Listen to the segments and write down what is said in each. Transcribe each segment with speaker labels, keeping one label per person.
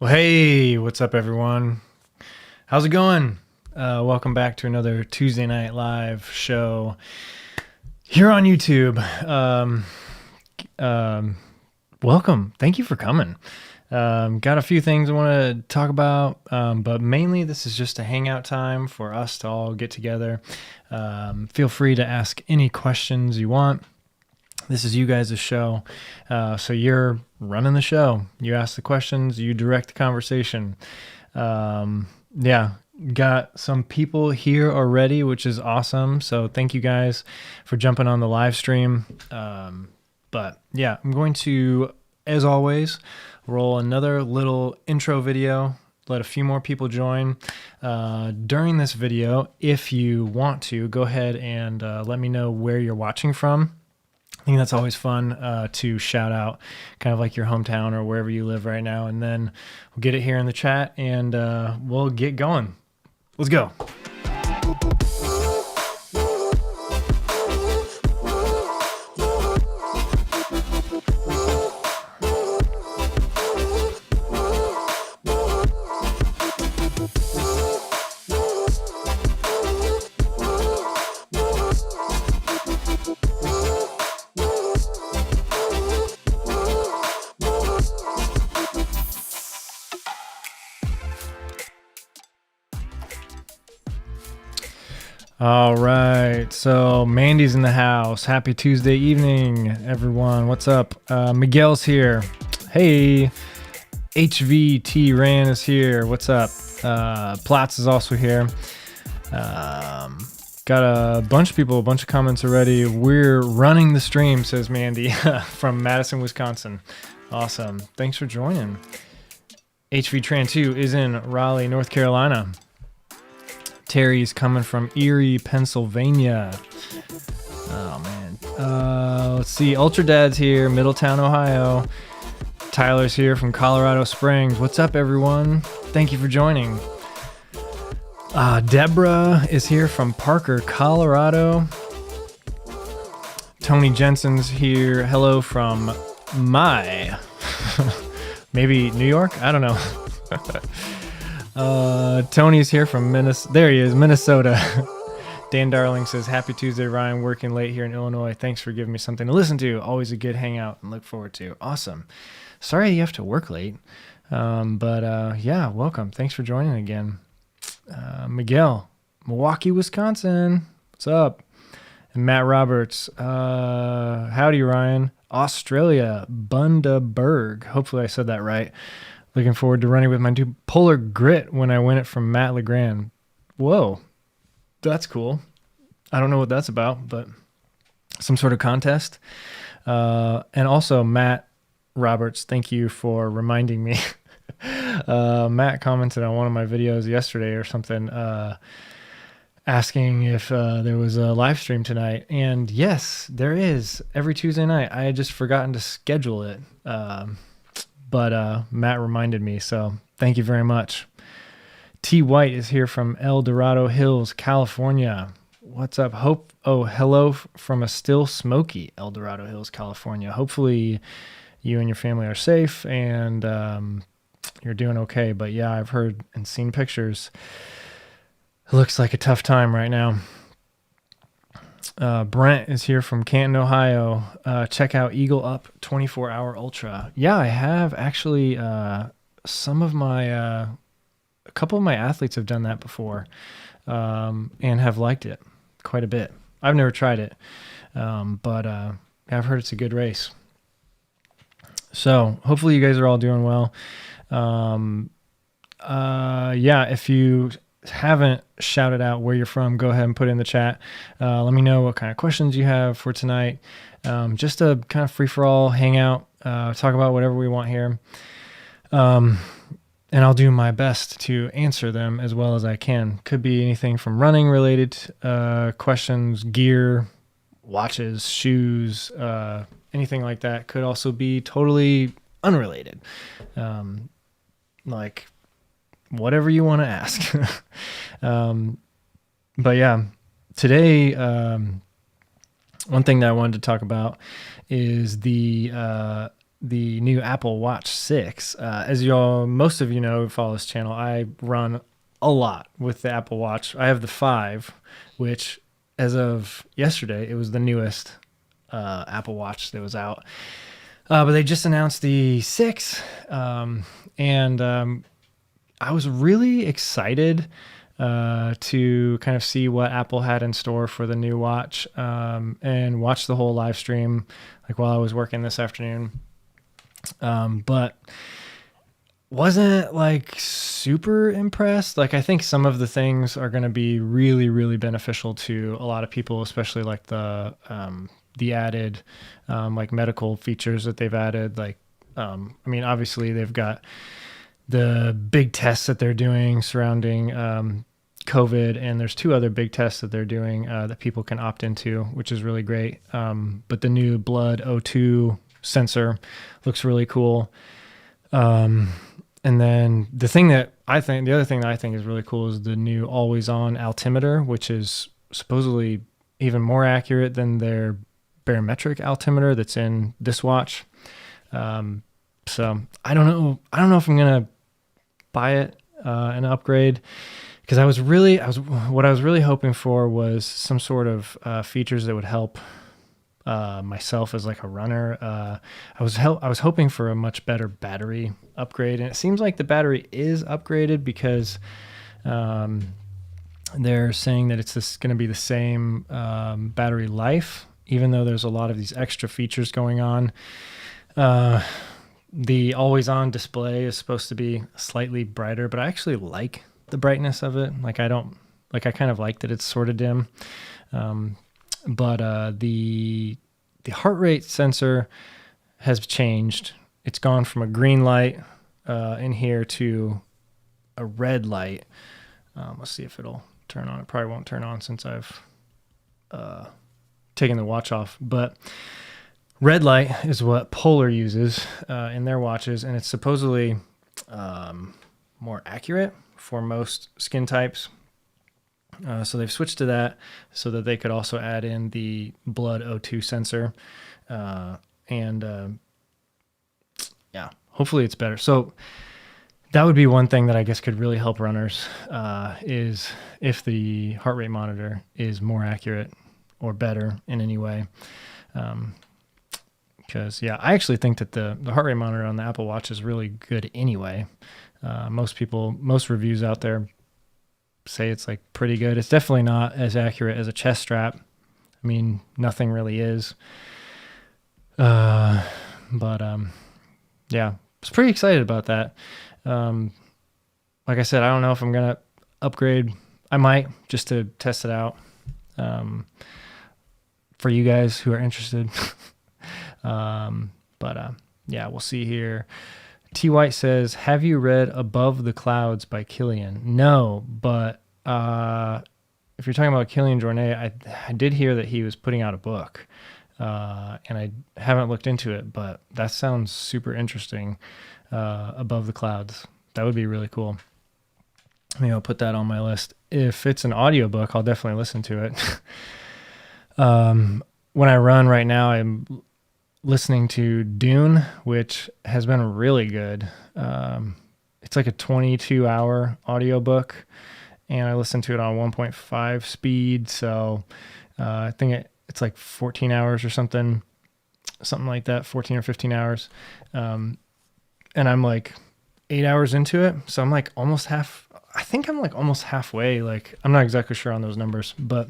Speaker 1: Well, hey, what's up, everyone? How's it going? Welcome back to another Tuesday Night Live show here on YouTube. Welcome. Thank you for coming. Got a few things I want to talk about, but mainly this is just a hangout time for us to all get together. Feel free to ask any questions you want. This is you guys' show, so you're running the show. You ask the questions, you direct the conversation. Yeah, got some people here already, which is awesome. So thank you guys for jumping on the live stream. But yeah, I'm going to, as always, roll another little intro video. Let a few more people join. During this video, if you want to, go ahead and let me know where you're watching from. I think that's always fun to shout out kind of like your hometown or wherever you live right now. And then we'll get it here in the chat and we'll get going. Let's go. All right, so Mandy's in the house. Happy Tuesday evening, everyone. What's up? Miguel's here. Hey, HVT Ran is here. What's up? Platts is also here. Got a bunch of people, a bunch of comments already. We're running the stream, says Mandy from Madison, Wisconsin. Awesome. Thanks for joining. HV Tran 2 is in Raleigh, North Carolina. Terry's coming from Erie, Pennsylvania. Oh, man. Let's see. Ultra Dad's here, Middletown, Ohio. Tyler's here from Colorado Springs. What's up, everyone? Thank you for joining. Deborah is here from Parker, Colorado. Tony Jensen's here. Hello from maybe New York? I don't know. Tony's here from Minnesota. There he is, Minnesota. Dan Darling says, happy Tuesday, Ryan. Working late here in Illinois. Thanks for giving me something to listen to. Always a good hangout and look forward to. Awesome. Sorry you have to work late. But yeah, welcome. Thanks for joining again. Miguel, Milwaukee, Wisconsin. What's up? And Matt Roberts. Howdy, Ryan. Australia, Bundaberg. Hopefully I said that right. Looking forward to running with my new Polar Grit when I win it from Matt Legrand. Whoa, that's cool. I don't know what that's about, but some sort of contest. And also, Matt Roberts, thank you for reminding me. Matt commented on one of my videos yesterday or something, asking if there was a live stream tonight. And yes, there is every Tuesday night. I had just forgotten to schedule it. But Matt reminded me, so thank you very much. T. White is here from El Dorado Hills, California. What's up? Hello from a still smoky El Dorado Hills, California. Hopefully you and your family are safe and you're doing okay. But yeah, I've heard and seen pictures. It looks like a tough time right now. Brent is here from Canton, Ohio. Check out Eagle Up 24-hour Ultra. Yeah, I have actually. A couple of my athletes have done that before, and have liked it quite a bit. I've never tried it, but I've heard it's a good race. So hopefully you guys are all doing well. Yeah, if you haven't shouted out where you're from, go ahead and put it in the chat. Let me know what kind of questions you have for tonight. Just a kind of free-for-all hangout, talk about whatever we want here. And I'll do my best to answer them as well as I can. Could be anything from running related questions, gear, watches, shoes, anything like that. Could also be totally unrelated. Like whatever you want to ask. But yeah, today, one thing that I wanted to talk about is the new Apple Watch 6. As most of you know who follow this channel, I run a lot with the Apple Watch. I have the 5, which as of yesterday, it was the newest Apple Watch that was out. But they just announced the 6, and I was really excited to kind of see what Apple had in store for the new watch, and watch the whole live stream like while I was working this afternoon. But wasn't like super impressed. Like I think some of the things are going to be really, really beneficial to a lot of people, especially like the added like medical features that they've added. Like, I mean, obviously they've got the big tests that they're doing surrounding COVID, and there's 2 other big tests that they're doing that people can opt into, which is really great. But the new blood O2 sensor looks really cool. And then the other thing that I think is really cool is the new always on altimeter, which is supposedly even more accurate than their barometric altimeter that's in this watch. So I don't know if I'm going to buy it and upgrade, because what I was really hoping for was some sort of features that would help myself as like a runner. I was hoping for a much better battery upgrade, and it seems like the battery is upgraded because they're saying that it's going to be the same battery life, even though there's a lot of these extra features going on. The always on display is supposed to be slightly brighter, but I actually like the brightness of it. Like I kind of like that it's sort of dim. But the heart rate sensor has changed. It's gone from a green light in here to a red light. Let's see if it'll turn on. It probably won't turn on since I've taken the watch off. But red light is what Polar uses in their watches, and it's supposedly more accurate for most skin types. So they've switched to that so that they could also add in the blood O2 sensor. Yeah, hopefully it's better. So that would be one thing that I guess could really help runners, is if the heart rate monitor is more accurate or better in any way. Because, yeah, I actually think that the heart rate monitor on the Apple Watch is really good anyway. Most reviews out there say it's like pretty good. It's definitely not as accurate as a chest strap. I mean, nothing really is. Yeah, I was pretty excited about that. Like I said, I don't know if I'm going to upgrade. I might, just to test it out, for you guys who are interested. Yeah, we'll see here. T. White says, have you read Above the Clouds by Killian? No, but if you're talking about Killian Jornet, I did hear that he was putting out a book, and I haven't looked into it, but that sounds super interesting. Above the Clouds. That would be really cool. Maybe I'll put that on my list. If it's an audiobook, I'll definitely listen to it. When I run right now, I'm listening to Dune, which has been really good. It's like a 22-hour audiobook, and I listened to it on 1.5 speed, so I think it's like 14 hours or something like that, 14 or 15 hours. And I'm like 8 hours into it, so I'm like almost halfway. Like, I'm not exactly sure on those numbers, but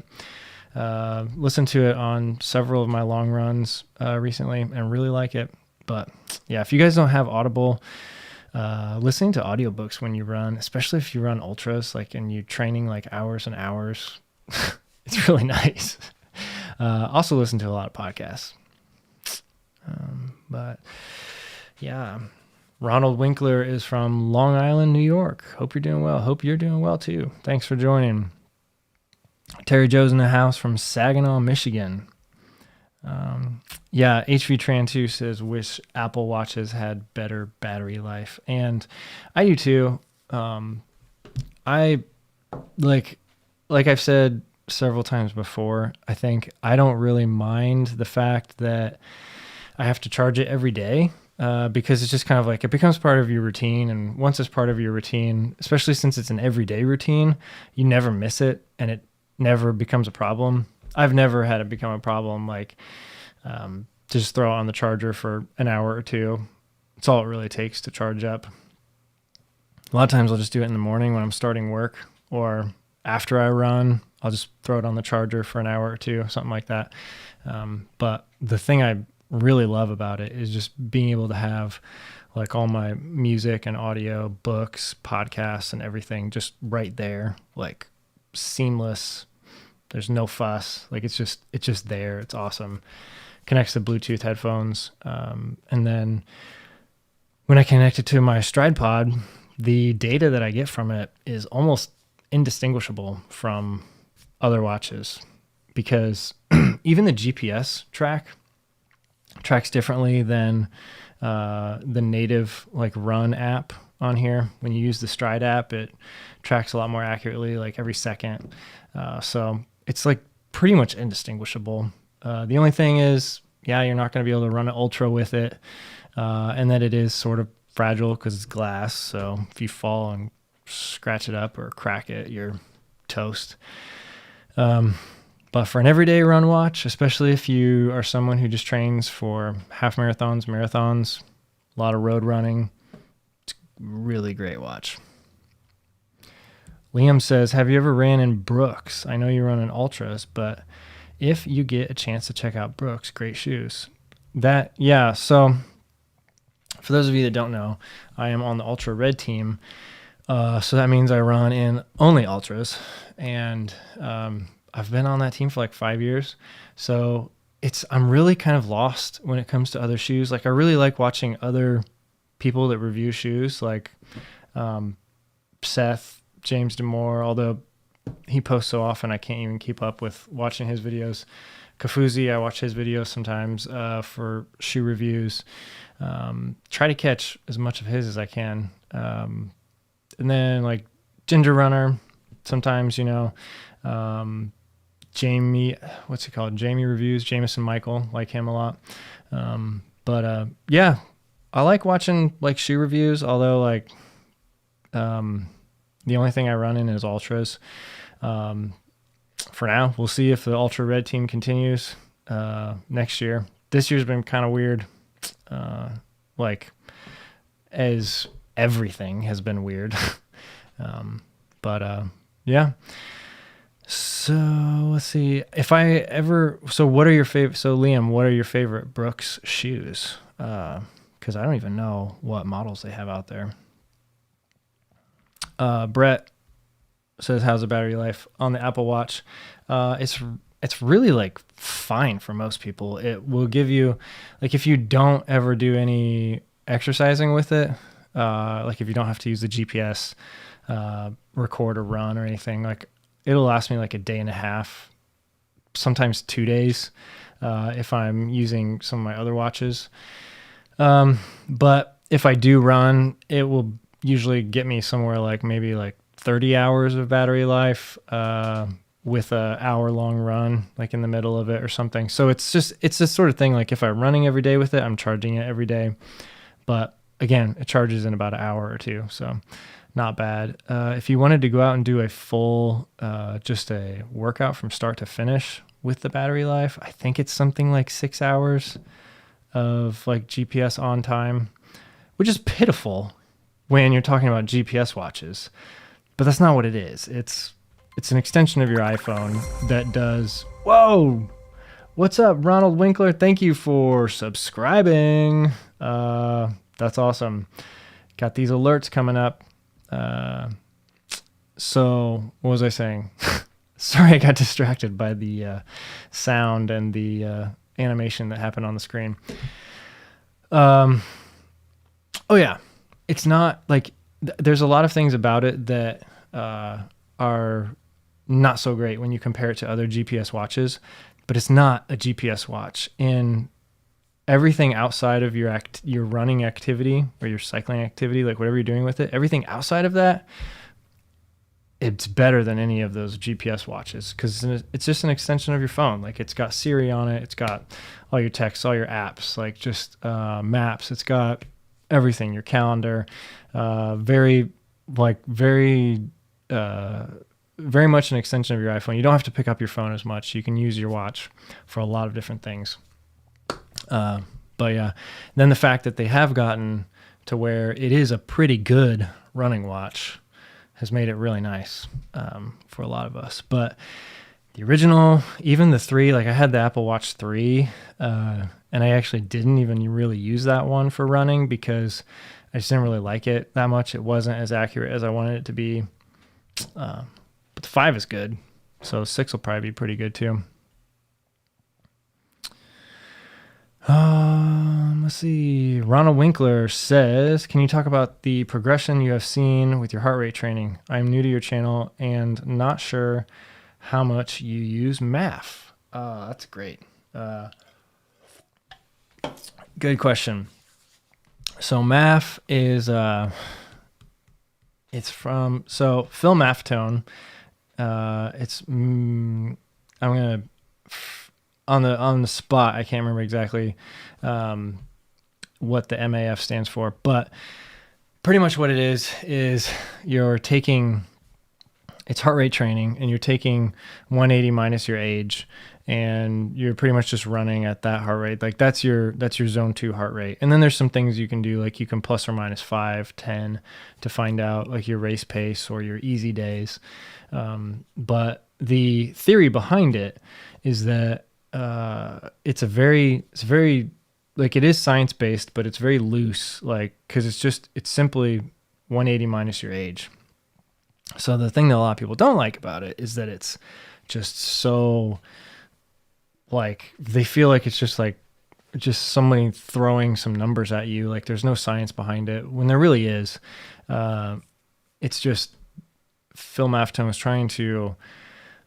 Speaker 1: listened to it on several of my long runs recently and really like it. But yeah, if you guys don't have Audible, listening to audiobooks when you run, especially if you run ultras, like, and you're training like hours and hours, it's really nice. Also listen to a lot of podcasts. But yeah, Ronald Winkler is from Long Island, New York. Hope you're doing well. Hope you're doing well too. Thanks for joining. Terry Joe's in the house from Saginaw, Michigan. Yeah, HV Tran 2 says, wish Apple Watches had better battery life. And I do too. I like I've said several times before, I think I don't really mind the fact that I have to charge it every day, because it's just kind of like, it becomes part of your routine. And once it's part of your routine, especially since it's an everyday routine, you never miss it and it never becomes a problem. I've never had it become a problem. Like, just throw it on the charger for an hour or two. It's all it really takes to charge up. A lot of times I'll just do it in the morning when I'm starting work, or after I run, I'll just throw it on the charger for an hour or two, something like that. But the thing I really love about it is just being able to have like all my music and audio, books, podcasts, and everything just right there, like seamless. There's no fuss. Like it's just there. It's awesome. Connects to Bluetooth headphones. And then when I connect it to my Stride Pod, the data that I get from it is almost indistinguishable from other watches, because even the GPS tracks differently than the native like Run app on here. When you use the Stride app, it tracks a lot more accurately, like every second. So it's like pretty much indistinguishable. The only thing is, yeah, you're not going to be able to run an ultra with it, and that it is sort of fragile because it's glass. So if you fall and scratch it up or crack it, you're toast. But for an everyday run watch, especially if you are someone who just trains for half marathons, a lot of road running, it's a really great watch. Liam says, have you ever ran in Brooks? I know you run in ultras, but if you get a chance to check out Brooks, great shoes. So for those of you that don't know, I am on the Ultra Red team. So that means I run in only ultras, and I've been on that team for like 5 years. So I'm really kind of lost when it comes to other shoes. Like I really like watching other people that review shoes, like Seth, James Damore, although he posts so often I can't even keep up with watching his videos. Kafuzi, I watch his videos sometimes for shoe reviews. Try to catch as much of his as I can. And then like Ginger Runner, sometimes, Jamie, what's he called? Jamie Reviews, Jameson Michael, like him a lot. But yeah, I like watching like shoe reviews, although like the only thing I run in is ultras. For now, we'll see if the Ultra Red team continues next year. This year's been kind of weird. Like as everything has been weird. But yeah. So let's see what are your favorite, so Liam, what are your favorite Brooks shoes? Cause I don't even know what models they have out there. Brett says, how's the battery life on the Apple Watch? It's really like fine for most people. It will give you, like, if you don't ever do any exercising with it, like if you don't have to use the GPS, record or run or anything, like it'll last me like a day and a half, sometimes 2 days, if I'm using some of my other watches. But if I do run, it will usually get me somewhere like maybe like 30 hours of battery life, with a hour-long run, like in the middle of it or something. So it's this sort of thing. Like if I'm running every day with it, I'm charging it every day. But again, it charges in about an hour or two, so not bad. If you wanted to go out and do a full, just a workout from start to finish with the battery life, I think it's something like 6 hours of like GPS on time, which is pitiful when you're talking about GPS watches. But that's not what it is. It's an extension of your iPhone that does... Whoa! What's up, Ronald Winkler? Thank you for subscribing. That's awesome. got these alerts coming up. So what was I saying? Sorry, I got distracted by the sound and the animation that happened on the screen. Oh yeah, it's not like there's a lot of things about it that are not so great when you compare it to other GPS watches, but it's not a GPS watch. In everything outside of your running activity or your cycling activity, like whatever you're doing with it, everything outside of that, it's better than any of those GPS watches because it's just an extension of your phone. Like it's got Siri on it. It's got all your texts, all your apps, like just maps. It's got everything, your calendar, very much an extension of your iPhone. You don't have to pick up your phone as much. You can use your watch for a lot of different things. But yeah, then the fact that they have gotten to where it is a pretty good running watch has made it really nice for a lot of us. But the original, even the 3, like I had the Apple Watch 3, and I actually didn't even really use that one for running because I just didn't really like it that much. It wasn't as accurate as I wanted it to be. But the 5 is good, so 6 will probably be pretty good too. Let's see. Ronald Winkler says, can you talk about the progression you have seen with your heart rate training? I'm new to your channel and not sure how much you use MAF. That's great. Good question. So MAF is, it's from, so Phil Maffetone. I'm going to, on the spot, I can't remember exactly what the MAF stands for, but pretty much what it is you're taking, it's heart rate training, and you're taking 180 minus your age, and you're pretty much just running at that heart rate. Like that's your zone 2 heart rate. And then there's some things you can do, like you can plus or minus 5, 10 to find out like your race pace or your easy days. But the theory behind it is that it's very like it is science-based, but it's very loose, like, cause it's simply 180 minus your age. So the thing that a lot of people don't like about it is that it's just so, like, they feel like it's just somebody throwing some numbers at you. Like there's no science behind it when there really is. It's just Phil Maffetone was trying to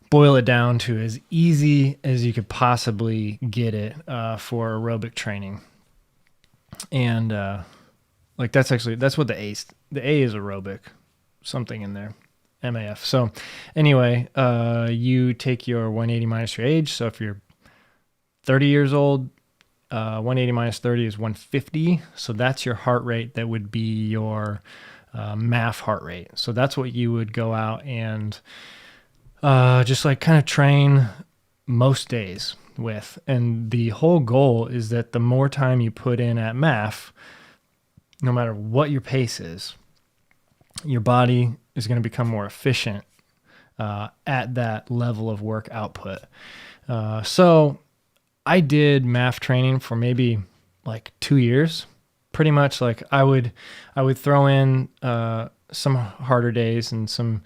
Speaker 1: boil it down to as easy as you could possibly get it for aerobic training. And like that's what the A is, aerobic, something in there, MAF. So anyway, you take your 180 minus your age. So if you're 30 years old, 180 minus 30 is 150. So that's your heart rate. That would be your MAF heart rate. So that's what you would go out and just like kind of train most days with. And the whole goal is that the more time you put in at MAF, no matter what your pace is, your body is going to become more efficient at that level of work output. So I did MAF training for maybe like 2 years. Pretty much like I would throw in some harder days and some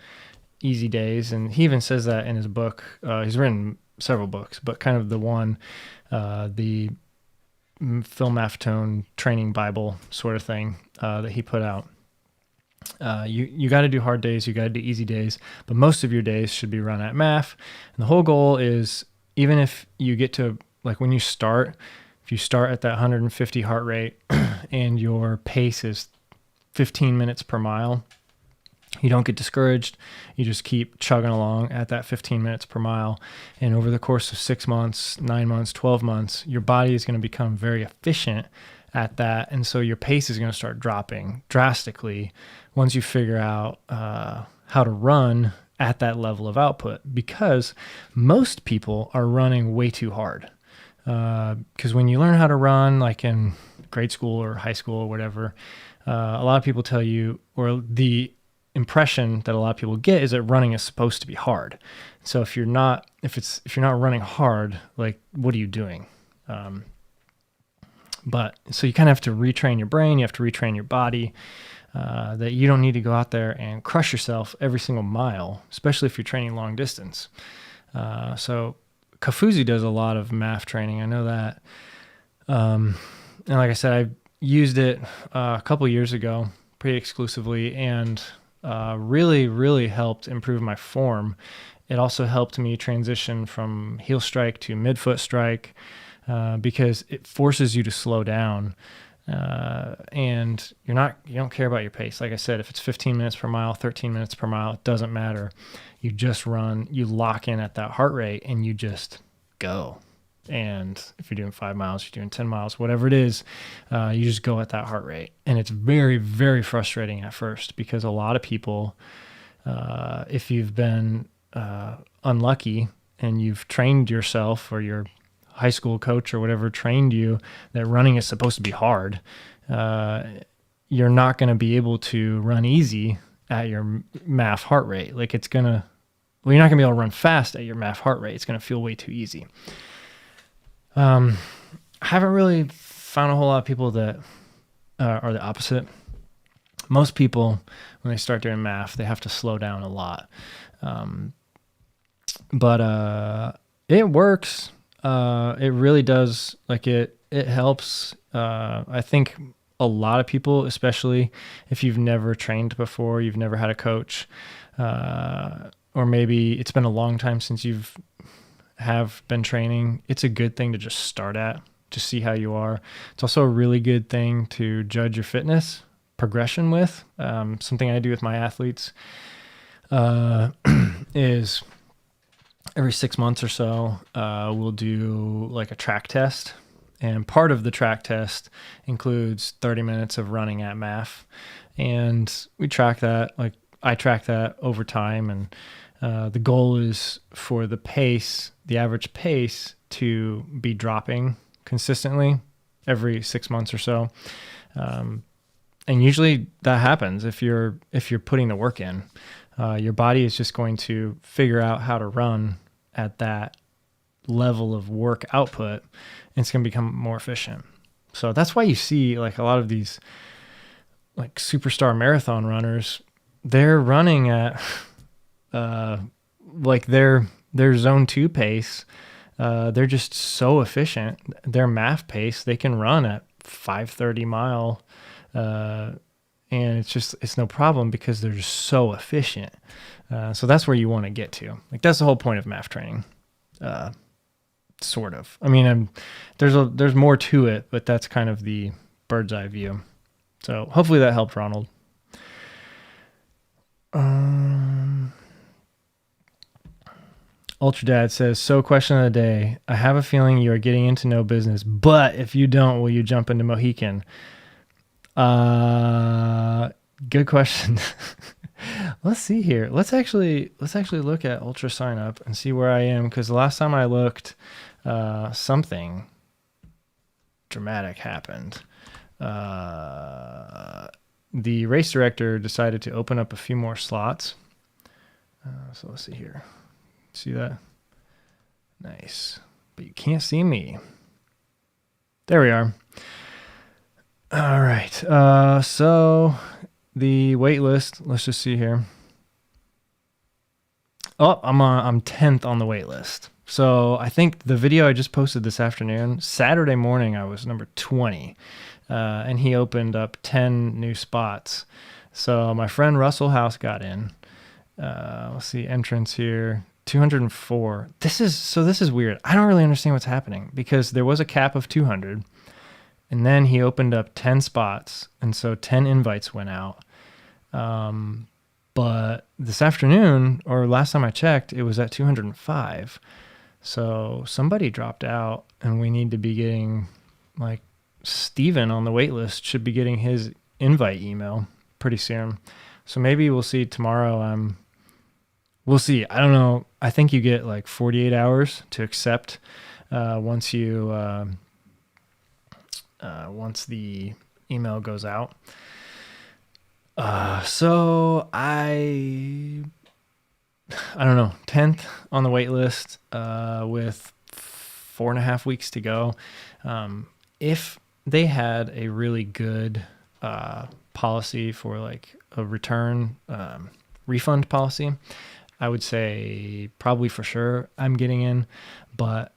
Speaker 1: easy days. And he even says that in his book. He's written several books, but kind of the one, the Phil Maffetone training Bible sort of thing that he put out. You got to do hard days, you got to do easy days, but most of your days should be run at MAF. And the whole goal is, even if you get to, like when you start, if you start at that 150 heart rate and your pace is 15 minutes per mile, you don't get discouraged. You just keep chugging along at that 15 minutes per mile. And over the course of 6 months, 9 months, 12 months, your body is going to become very efficient at that. And so your pace is going to start dropping drastically once you figure out how to run at that level of output, because most people are running way too hard. Because when you learn how to run, like in grade school or high school or whatever, a lot of people tell you, or the impression that a lot of people get is that running is supposed to be hard. So if you're not running hard, like what are you doing? But so you kind of have to retrain your brain, you have to retrain your body. that you don't need to go out there and crush yourself every single mile, especially if you're training long distance. So Kafuzi does a lot of MAF training. I know that. And like I said, I used it a couple years ago pretty exclusively, and really, really helped improve my form. It also helped me transition from heel strike to midfoot strike because it forces you to slow down. And you don't care about your pace. Like I said, if it's 15 minutes per mile, 13 minutes per mile, it doesn't matter. You just run, you lock in at that heart rate, and you just go. And if you're doing 5 miles, you're doing 10 miles, whatever it is, you just go at that heart rate. And it's very, very frustrating at first because a lot of people, if you've been unlucky and you've trained yourself, or your high school coach or whatever trained you that running is supposed to be hard, you're not going to be able to run easy at your MAF heart rate. Like you're not going to be able to run fast at your MAF heart rate. It's going to feel way too easy. I haven't really found a whole lot of people that are the opposite. Most people, when they start doing MAF, they have to slow down a lot. But it works. It really does. Like it helps. I think a lot of people, especially if you've never trained before, you've never had a coach, or maybe it's been a long time since have been training, it's a good thing to just start at, to see how you are. It's also a really good thing to judge your fitness progression with. Something I do with my athletes is every 6 months or so, we'll do like a track test. And part of the track test includes 30 minutes of running at MAF. And we track that, like I track that over time. And the goal is for the average pace to be dropping consistently every 6 months or so. And usually that happens if you're putting the work in. Your body is just going to figure out how to run at that level of work output, and it's going to become more efficient. So that's why you see like a lot of these like superstar marathon runners, they're running at like their zone 2 pace. They're just so efficient. Their MAF pace, they can run at 5:30 mile, and it's no problem because they're just so efficient. So that's where you want to get to. Like that's the whole point of MAF training, sort of. I mean, there's more to it, but that's kind of the bird's eye view. So hopefully that helped, Ronald. Ultra Dad says, so question of the day. I have a feeling you are getting into no business, but if you don't, will you jump into Mohican? Good question. Let's see here. Let's actually look at Ultra Sign Up and see where I am, because the last time I looked, something dramatic happened. The race director decided to open up a few more slots. So let's see here. See that? Nice. But you can't see me. There we are. All right. So the wait list, let's just see here. Oh, I'm 10th on the wait list. So I think the video I just posted this afternoon, Saturday morning, I was number 20. And he opened up 10 new spots. So my friend Russell House got in. Let's see, entrance here, 204. This is weird. I don't really understand what's happening, because there was a cap of 200, and then he opened up 10 spots, and so 10 invites went out. But this afternoon, or last time I checked, it was at 205. So somebody dropped out, and we need to be getting, like, Steven on the wait list should be getting his invite email pretty soon. So maybe we'll see tomorrow. We'll see. I don't know. I think you get like 48 hours to accept once the email goes out. So I don't know, 10th on the wait list with 4.5 weeks to go. If they had a really good policy for like a refund policy, I would say probably for sure I'm getting in, but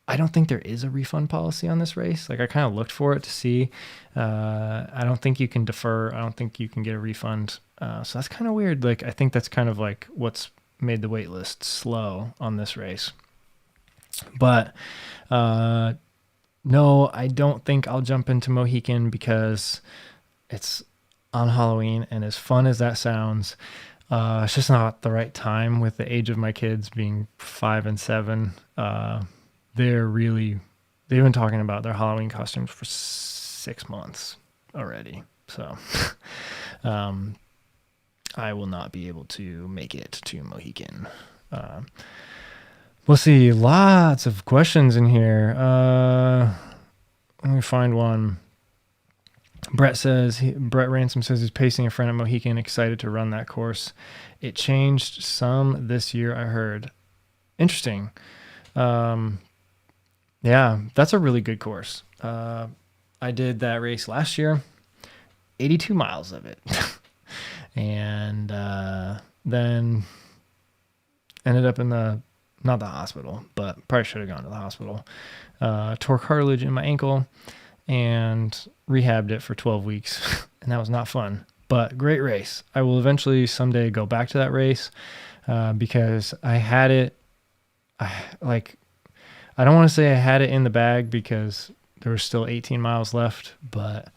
Speaker 1: I don't think there is a refund policy on this race. Like I kind of looked for it to see. I don't think you can defer. I don't think you can get a refund. So that's kind of weird. Like I think that's kind of like what's made the wait list slow on this race. But no, I don't think I'll jump into Mohican because it's on Halloween, and as fun as that sounds, it's just not the right time with the age of my kids being 5 and 7. They've been talking about their Halloween costumes for 6 months already. So I will not be able to make it to Mohican. We'll see. Lots of questions in here. Let me find one. Brett Ransom says he's pacing a friend at Mohican, excited to run that course. It changed some this year, I heard. Interesting. Yeah, that's a really good course. I did that race last year, 82 miles of it. And then ended up in not the hospital, but probably should have gone to the hospital. Tore cartilage in my ankle and rehabbed it for 12 weeks. And that was not fun, but great race. I will eventually someday go back to that race because I had it. I don't want to say I had it in the bag because there was still 18 miles left, but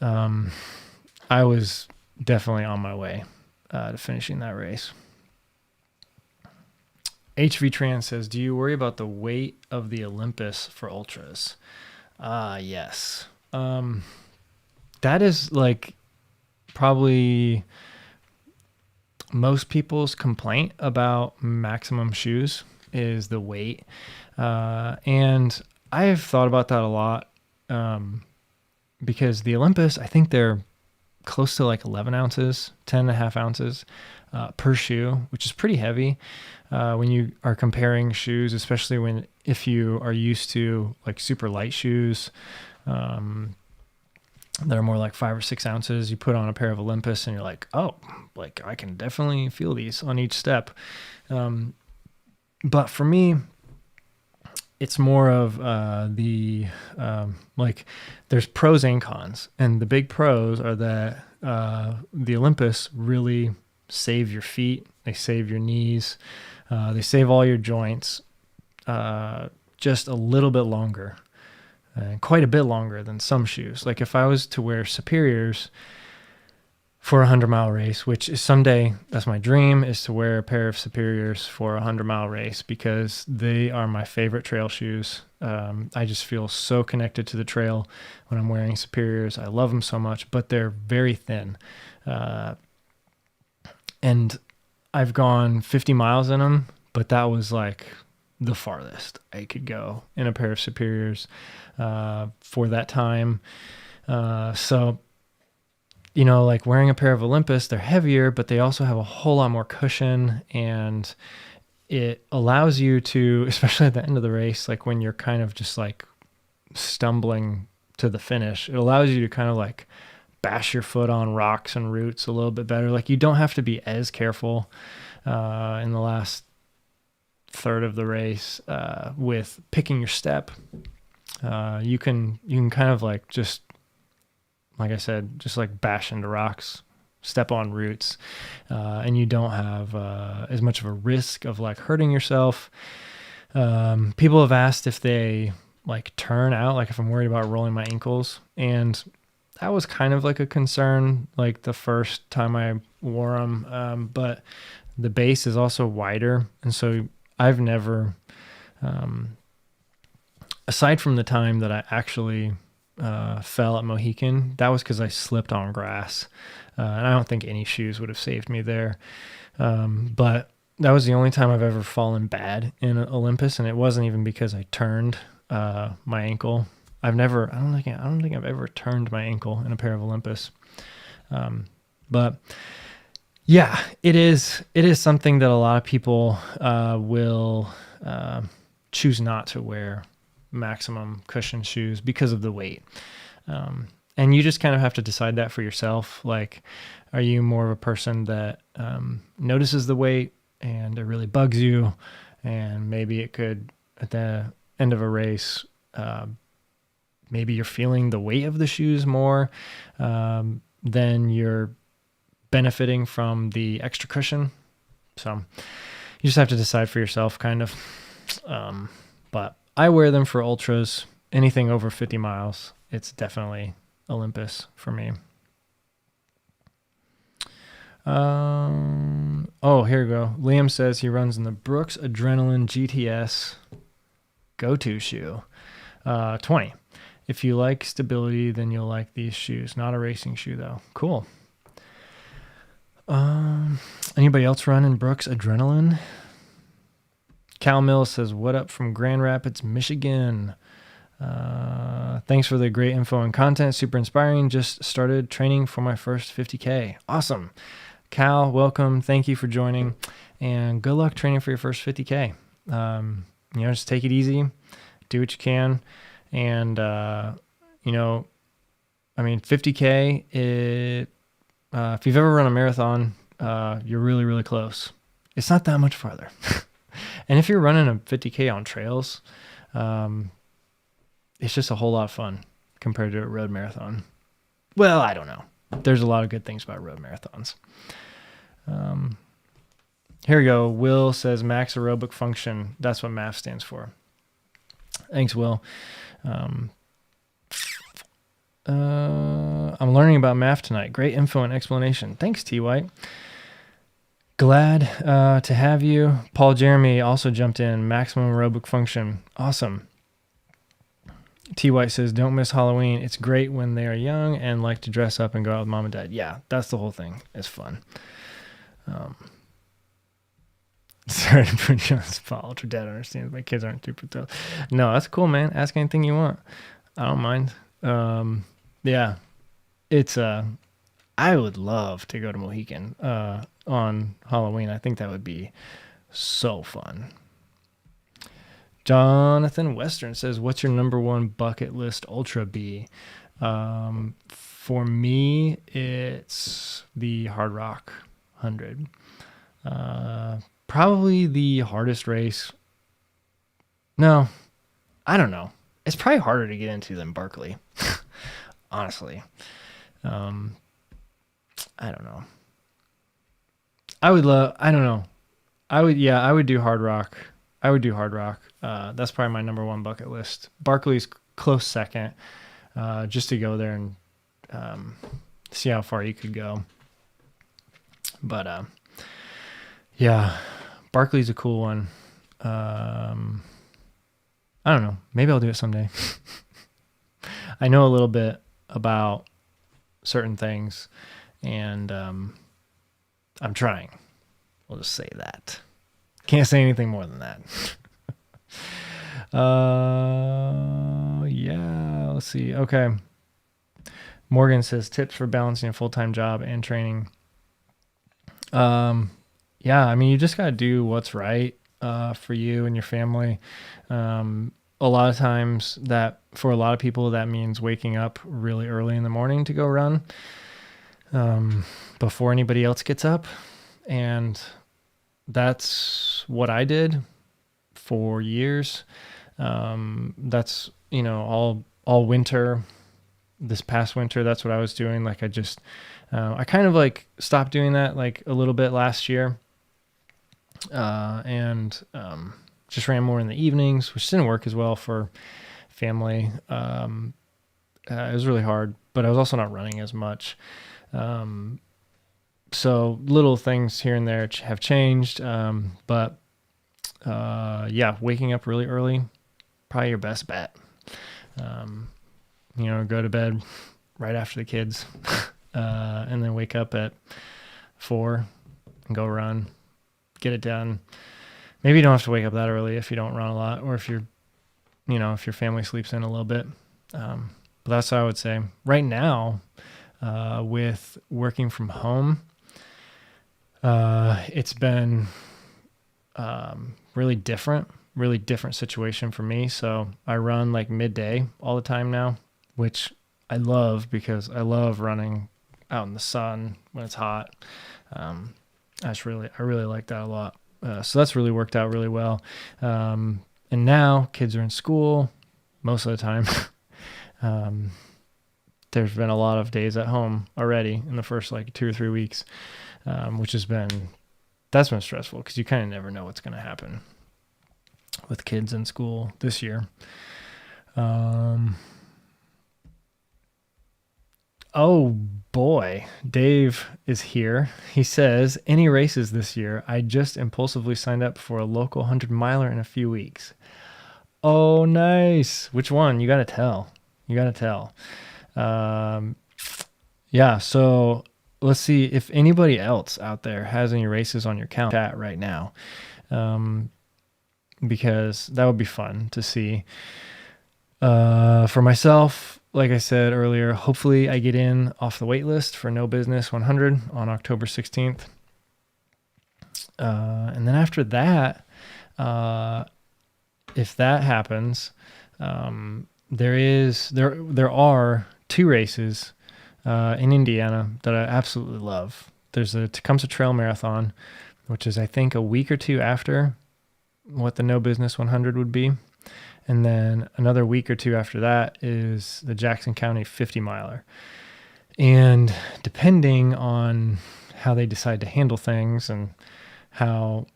Speaker 1: I was definitely on my way to finishing that race. HV Trans says, do you worry about the weight of the Olympus for ultras? Yes. That is like probably most people's complaint about maximum shoes is the weight. And I've thought about that a lot because the Olympus, I think they're close to like 11 ounces, 10 and a half ounces per shoe, which is pretty heavy when you are comparing shoes, especially if you are used to like super light shoes that are more like 5 or 6 ounces. You put on a pair of Olympus and you're like, oh, like I can definitely feel these on each step. But for me, it's more of like there's pros and cons, and the big pros are that the Olympus really save your feet, they save your knees, they save all your joints just a little bit longer, quite a bit longer than some shoes. Like if I was to wear Superiors for a 100-mile race, which is someday, that's my dream, is to wear a pair of Superiors for a 100-mile race because they are my favorite trail shoes. I just feel so connected to the trail when I'm wearing Superiors. I love them so much, but they're very thin. And I've gone 50 miles in them, but that was like the farthest I could go in a pair of Superiors for that time. So, you know, like wearing a pair of Olympus, they're heavier, but they also have a whole lot more cushion, and it allows you to, especially at the end of the race, like when you're kind of just like stumbling to the finish, it allows you to kind of like bash your foot on rocks and roots a little bit better. Like you don't have to be as careful in the last third of the race with picking your step. You can kind of like just, like I said, just like bash into rocks, step on roots, and you don't have as much of a risk of like hurting yourself. People have asked if they like turn out, like if I'm worried about rolling my ankles, and that was kind of like a concern like the first time I wore them, but the base is also wider, and so I've never, aside from the time that I actually fell at Mohican, that was because I slipped on grass, and I don't think any shoes would have saved me there. But that was the only time I've ever fallen bad in Olympus, and it wasn't even because I turned my ankle. I don't think I've ever turned my ankle in a pair of Olympus. But yeah, it is something that a lot of people will choose not to wear maximum cushion shoes because of the weight. And you just kind of have to decide that for yourself. Like, are you more of a person that notices the weight and it really bugs you? And maybe it could, at the end of a race, maybe you're feeling the weight of the shoes more than you're benefiting from the extra cushion. So you just have to decide for yourself, kind of. But I wear them for ultras. Anything over 50 miles, it's definitely Olympus for me. Oh, here we go. Liam says he runs in the Brooks Adrenaline GTS go-to shoe. 20. If you like stability, then you'll like these shoes. Not a racing shoe, though. Cool. Anybody else running Brooks Adrenaline? Cal Mills says, what up from Grand Rapids, Michigan? Thanks for the great info and content. Super inspiring. Just started training for my first 50K. Awesome. Cal, welcome. Thank you for joining. And good luck training for your first 50K. Just take it easy. Do what you can. And, 50K, if you've ever run a marathon, you're really, really close. It's not that much farther. And if you're running a 50K on trails, it's just a whole lot of fun compared to a road marathon. Well, I don't know. There's a lot of good things about road marathons. Here we go. Will says max aerobic function. That's what MAF stands for. Thanks, Will. I'm learning about MAF tonight. Great info and explanation. Thanks, T. White. Glad to have you. Paul Jeremy also jumped in. Maximum aerobic function. Awesome. T. White says, don't miss Halloween. It's great when they are young and like to dress up and go out with mom and dad. Yeah, that's the whole thing. It's fun. Sorry to put you on the spot. Ultra Dad understands my kids aren't super tough. No, that's cool, man. Ask anything you want. I don't mind. Yeah, it's I would love to go to Mohican on Halloween. I think that would be so fun. Jonathan Western says, what's your number one bucket list ultra be? For me, it's the Hard Rock 100. Probably the hardest race. No, I don't know. It's probably harder to get into than Barkley. Honestly. I don't know. I don't know. I would do Hard Rock. That's probably my number one bucket list. Barkley's close second, just to go there and see how far you could go. But yeah, Barkley's a cool one. I don't know. Maybe I'll do it someday. I know a little bit about certain things, and I'm trying. We'll just say that. Can't say anything more than that. Yeah, let's see. Okay. Morgan says tips for balancing a full-time job and training. Yeah, I mean, you just got to do what's right for you and your family. A lot of times for a lot of people, that means waking up really early in the morning to go run before anybody else gets up. And that's what I did for years. That's, all winter, this past winter, that's what I was doing. Like I kind of like stopped doing that like a little bit last year. And just ran more in the evenings, which didn't work as well for family. It was really hard, but I was also not running as much. So little things here and there have changed. But waking up really early, probably your best bet. Go to bed right after the kids, and then wake up at 4 and go run, get it done. Maybe you don't have to wake up that early if you don't run a lot, or if if your family sleeps in a little bit. But that's what I would say. Right now, with working from home, it's been really different situation for me. So I run like midday all the time now, which I love, because I love running out in the sun when it's hot. I really like that a lot. So that's really worked out really well. And now kids are in school most of the time. There's been a lot of days at home already in the first like 2 or 3 weeks, which that's been stressful because you kind of never know what's going to happen with kids in school this year. Oh boy, Dave is here. He says, any races this year? I just impulsively signed up for a local 100-miler in a few weeks. Oh, nice. Which one? You got to tell. Yeah, so let's see if anybody else out there has any races on your calendar chat right now, because that would be fun to see. For myself, like I said earlier, hopefully I get in off the wait list for No Business 100 on October 16th. And then after that, if that happens, there are 2 races in Indiana that I absolutely love. There's a Tecumseh Trail Marathon, which is I think a week or 2 after what the No Business 100 would be. And then another week or 2 after that is the Jackson County 50-miler. And depending on how they decide to handle things and how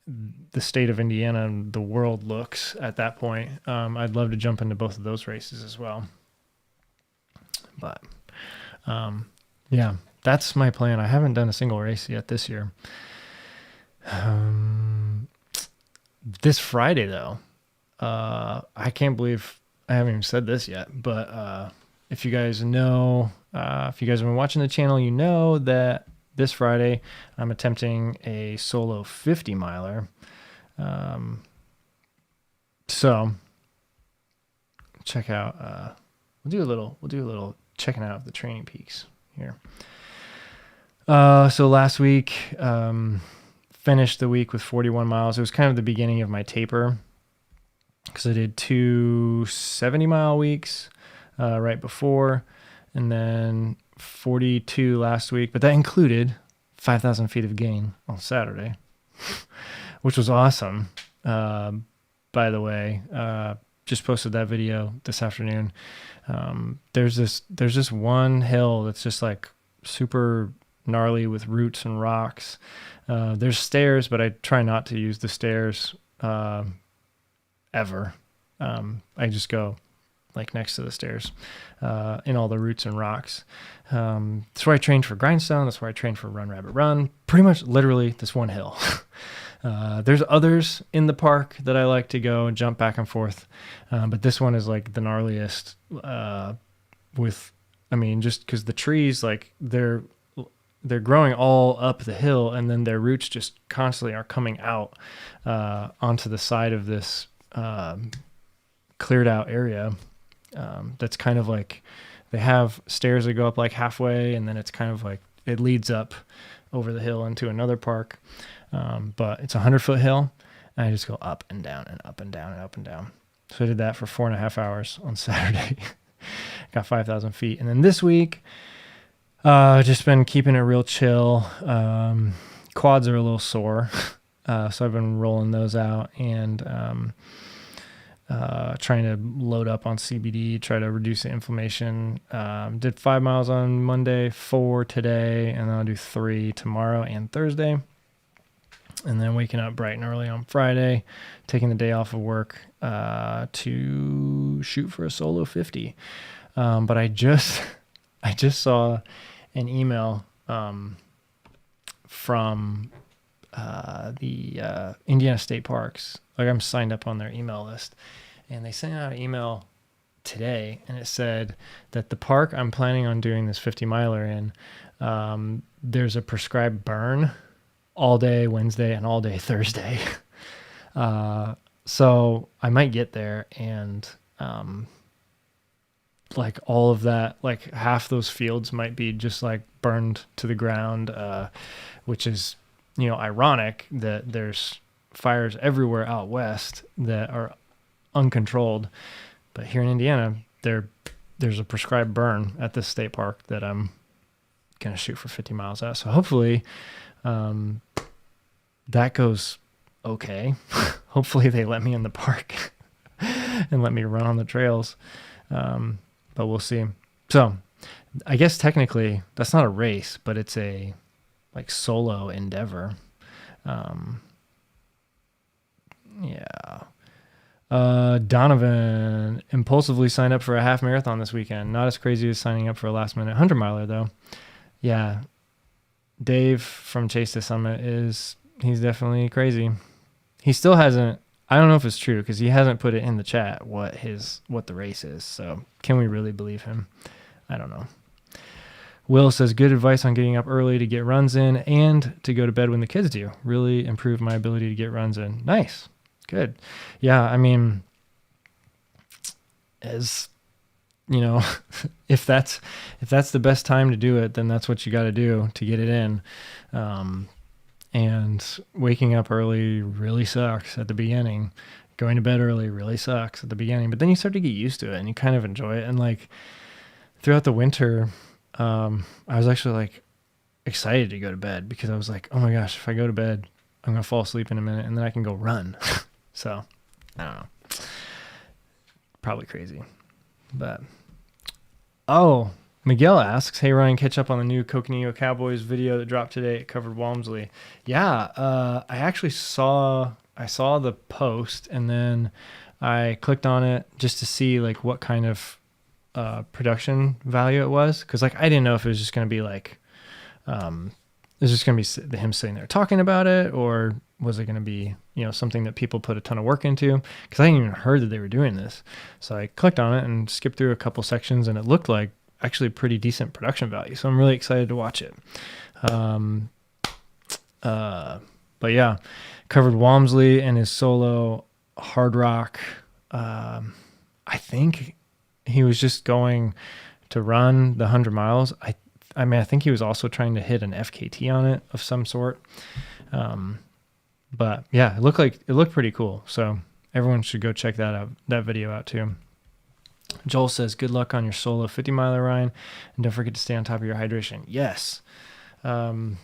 Speaker 1: the state of Indiana and the world looks at that point, I'd love to jump into both of those races as well. But yeah, that's my plan. I haven't done a single race yet this year. This Friday, though, I can't believe I haven't even said this yet, but if you guys know, if you guys have been watching the channel, you know that this Friday I'm attempting a solo 50-miler. So check out, we'll do a little checking out of the training peaks here. So last week, finished the week with 41 miles. It was kind of the beginning of my taper because I did 2 70-mile weeks right before, and then 42 last week, but that included 5,000 feet of gain on Saturday, which was awesome. By the way, just posted that video this afternoon. There's this one hill that's just like super gnarly with roots and rocks. There's stairs, but I try not to use the stairs ever. I just go like next to the stairs in all the roots and rocks. That's where I trained for Grindstone. That's where I trained for Run Rabbit Run. Pretty much literally this one hill. There's others in the park that I like to go and jump back and forth. But this one is like the gnarliest just because the trees, like they're growing all up the hill, and then their roots just constantly are coming out onto the side of this cleared out area. That's kind of like they have stairs that go up like halfway, and then it's kind of like it leads up over the hill into another park. But it's a 100-foot hill, and I just go up and down and up and down and up and down. So I did that for 4.5 hours on Saturday. Got 5,000 feet. And then this week, just been keeping it real chill. Quads are a little sore. So I've been rolling those out and trying to load up on CBD, try to reduce the inflammation. Did 5 miles on Monday, 4 today, and then I'll do 3 tomorrow and Thursday. And then waking up bright and early on Friday, taking the day off of work to shoot for a solo 50. But I just saw an email from the Indiana State Parks. Like, I'm signed up on their email list, and they sent out an email today, and it said that the park I'm planning on doing this 50-miler in, there's a prescribed burn all day Wednesday and all day Thursday. So I might get there and like all of that, like half those fields might be just like burned to the ground, which is, ironic that there's fires everywhere out west that are uncontrolled. But here in Indiana, they're there's a prescribed burn at this state park that I'm going to shoot for 50 miles at. So hopefully that goes okay. Hopefully they let me in the park and let me run on the trails. But we'll see. So I guess technically that's not a race, but it's a like solo endeavor. Yeah. Donovan impulsively signed up for a half marathon this weekend. Not as crazy as signing up for a last minute 100 miler though. Yeah. Dave from Chase to Summit he's definitely crazy. He still hasn't, I don't know if it's true because he hasn't put it in the chat what the race is. So can we really believe him? I don't know. Will says, good advice on getting up early to get runs in and to go to bed when the kids do. Really improved my ability to get runs in. Nice. Good. Yeah. I mean, as you know, if that's the best time to do it, then that's what you got to do to get it in. And waking up early really sucks at the beginning. Going to bed early really sucks at the beginning, but then you start to get used to it and you kind of enjoy it. And like throughout the winter, I was actually like excited to go to bed because I was like, oh my gosh, if I go to bed, I'm going to fall asleep in a minute and then I can go run. So I don't know, probably crazy, but, oh, Miguel asks, hey Ryan, catch up on the new Coconino Cowboys video that dropped today. It covered Walmsley. Yeah. I actually saw the post and then I clicked on it just to see like what kind of production value it was, because like I didn't know if it was just going to be like it's just going to be him sitting there talking about it, or was it going to be, you know, something that people put a ton of work into, because I hadn't even heard that they were doing this. So I clicked on it and skipped through a couple sections and it looked like actually pretty decent production value, so I'm really excited to watch it. But yeah, covered Walmsley and his solo hard rock. I think he was just going to run the 100 miles. I mean, I think he was also trying to hit an FKT on it of some sort. But yeah, it looked pretty cool. So everyone should go check that video out too. Joel says, good luck on your solo 50 miler, Ryan. And don't forget to stay on top of your hydration. Yes. I want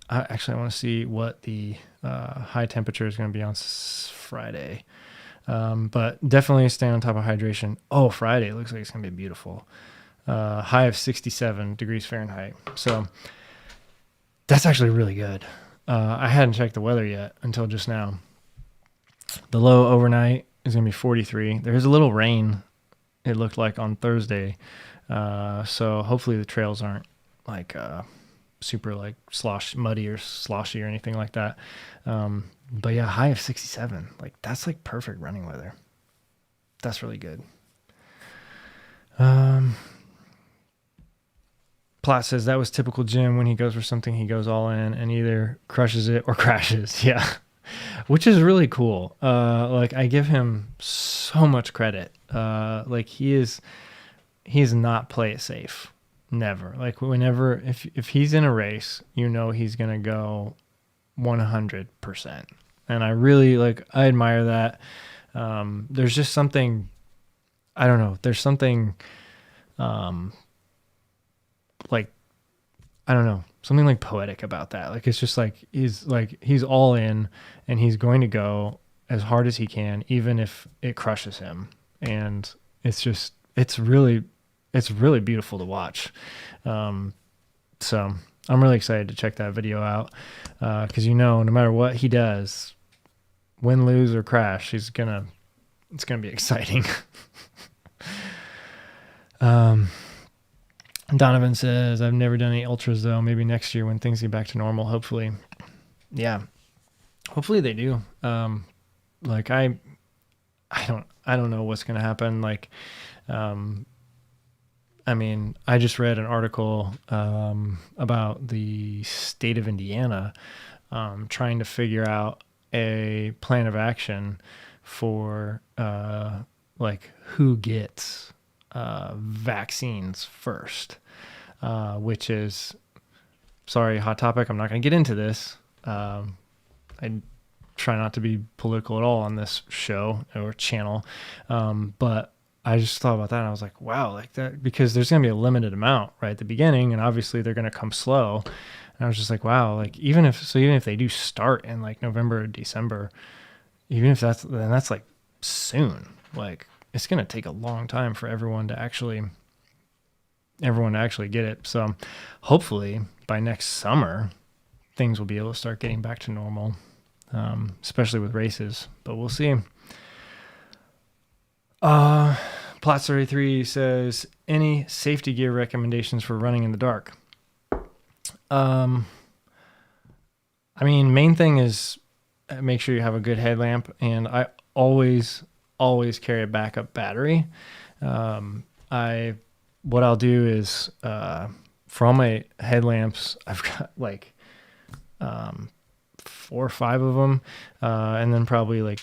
Speaker 1: to see what the high temperature is going to be on Friday. But definitely stay on top of hydration. Oh, Friday, it looks like it's going to be beautiful. High of 67 degrees Fahrenheit. So that's actually really good. I hadn't checked the weather yet until just now. The low overnight is going to be 43. There's a little rain, it looked like, on Thursday. So hopefully the trails aren't like super like muddy or sloshy or anything like that. But yeah, high of 67. Like that's like perfect running weather. That's really good. Platt says that was typical Jim. When he goes for something, he goes all in and either crushes it or crashes. Yeah. Which is really cool. Like I give him so much credit. Like he's not play it safe. Never. Like whenever, if he's in a race, you know, he's going to go 100%. And I really I admire that. There's just something, I don't know. There's something, I don't know, something like poetic about that. Like, it's just like, he's all in and he's going to go as hard as he can, even if it crushes him. And it's really beautiful to watch. So I'm really excited to check that video out. 'Cause no matter what he does, win, lose, or crash, it's gonna be exciting. Donovan says, I've never done any ultras though. Maybe next year when things get back to normal, hopefully. Yeah. Hopefully they do. I don't know what's going to happen. I mean, I just read an article, about the state of Indiana, trying to figure out a plan of action for, who gets, vaccines first, which is, sorry, hot topic. I'm not going to get into this. I try not to be political at all on this show or channel. But I just thought about that and I was like, wow, like that, because there's going to be a limited amount right at the beginning, and obviously they're going to come slow. And I was just like, wow, like even if they do start in like November or December, even if that's like soon, like it's going to take a long time for everyone to actually get it. So hopefully by next summer, things will be able to start getting back to normal, especially with races, but we'll see. Plot 33 says, any safety gear recommendations for running in the dark? I mean, main thing is make sure you have a good headlamp, and I always carry a backup battery. What I'll do is, for all my headlamps, I've got like 4 or 5 of them, and then probably like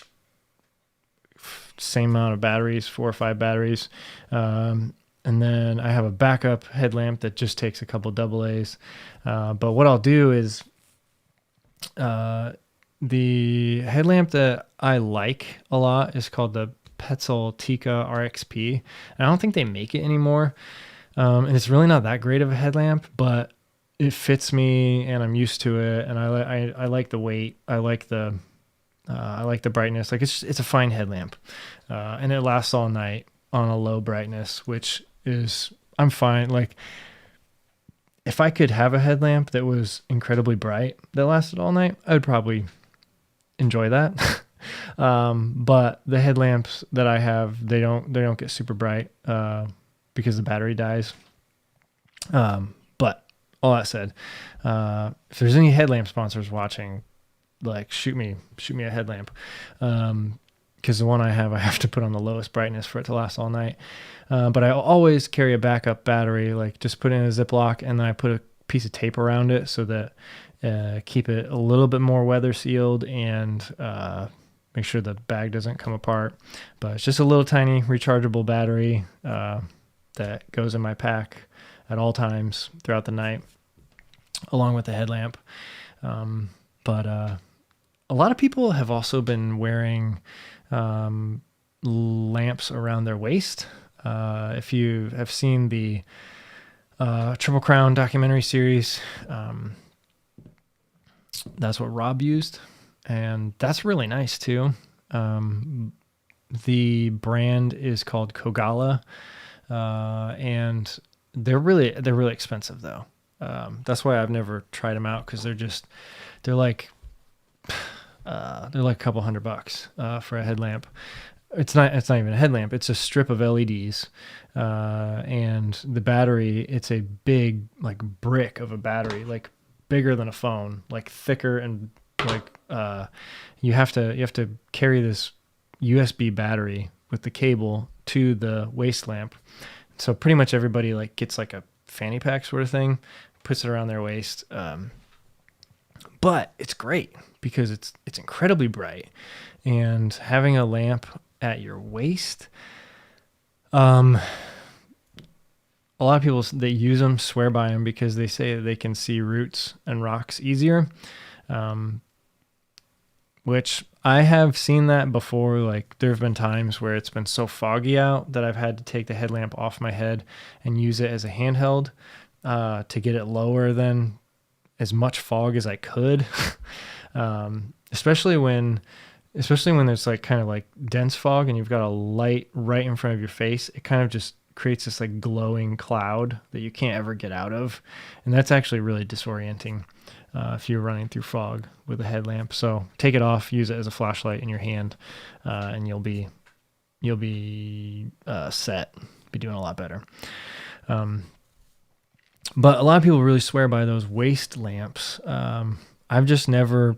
Speaker 1: same amount of batteries, 4 or 5 batteries. And then I have a backup headlamp that just takes a couple AA's. But what I'll do is, the headlamp that I like a lot is called the Petzl Tika RXP. And I don't think they make it anymore. And it's really not that great of a headlamp, but it fits me and I'm used to it. And I like the weight. I like the brightness. Like it's a fine headlamp. And it lasts all night on a low brightness, which is, I'm fine. Like if I could have a headlamp that was incredibly bright that lasted all night, I would probably enjoy that. But the headlamps that I have, they don't get super bright, because the battery dies. But all that said, if there's any headlamp sponsors watching, like shoot me a headlamp. Because the one I have to put on the lowest brightness for it to last all night. But I always carry a backup battery, like just put it in a Ziploc, and then I put a piece of tape around it so that keep it a little bit more weather sealed, and make sure the bag doesn't come apart. But it's just a little tiny rechargeable battery that goes in my pack at all times throughout the night, along with the headlamp. But a lot of people have also been wearing lamps around their waist. If you have seen the Triple Crown documentary series, that's what Rob used, and that's really nice too. The brand is called Kogala, and they're really expensive though. That's why I've never tried them out, because they're like a couple $100 for a headlamp. It's not even a headlamp. It's a strip of LEDs, and the battery, it's a big like brick of a battery, like bigger than a phone, like thicker, and like you have to carry this USB battery with the cable to the waist lamp. So pretty much everybody like gets like a fanny pack sort of thing, puts it around their waist. But it's great because it's incredibly bright, and having a lamp at your waist, a lot of people that use them swear by them because they say that they can see roots and rocks easier, which I have seen that before. Like there have been times where it's been so foggy out that I've had to take the headlamp off my head and use it as a handheld to get it lower than as much fog as I could. Especially when there's like kind of like dense fog and you've got a light right in front of your face, it kind of just creates this like glowing cloud that you can't ever get out of. And that's actually really disorienting if you're running through fog with a headlamp. So take it off, use it as a flashlight in your hand, and you'll be set, be doing a lot better. But a lot of people really swear by those waist lamps. I've just never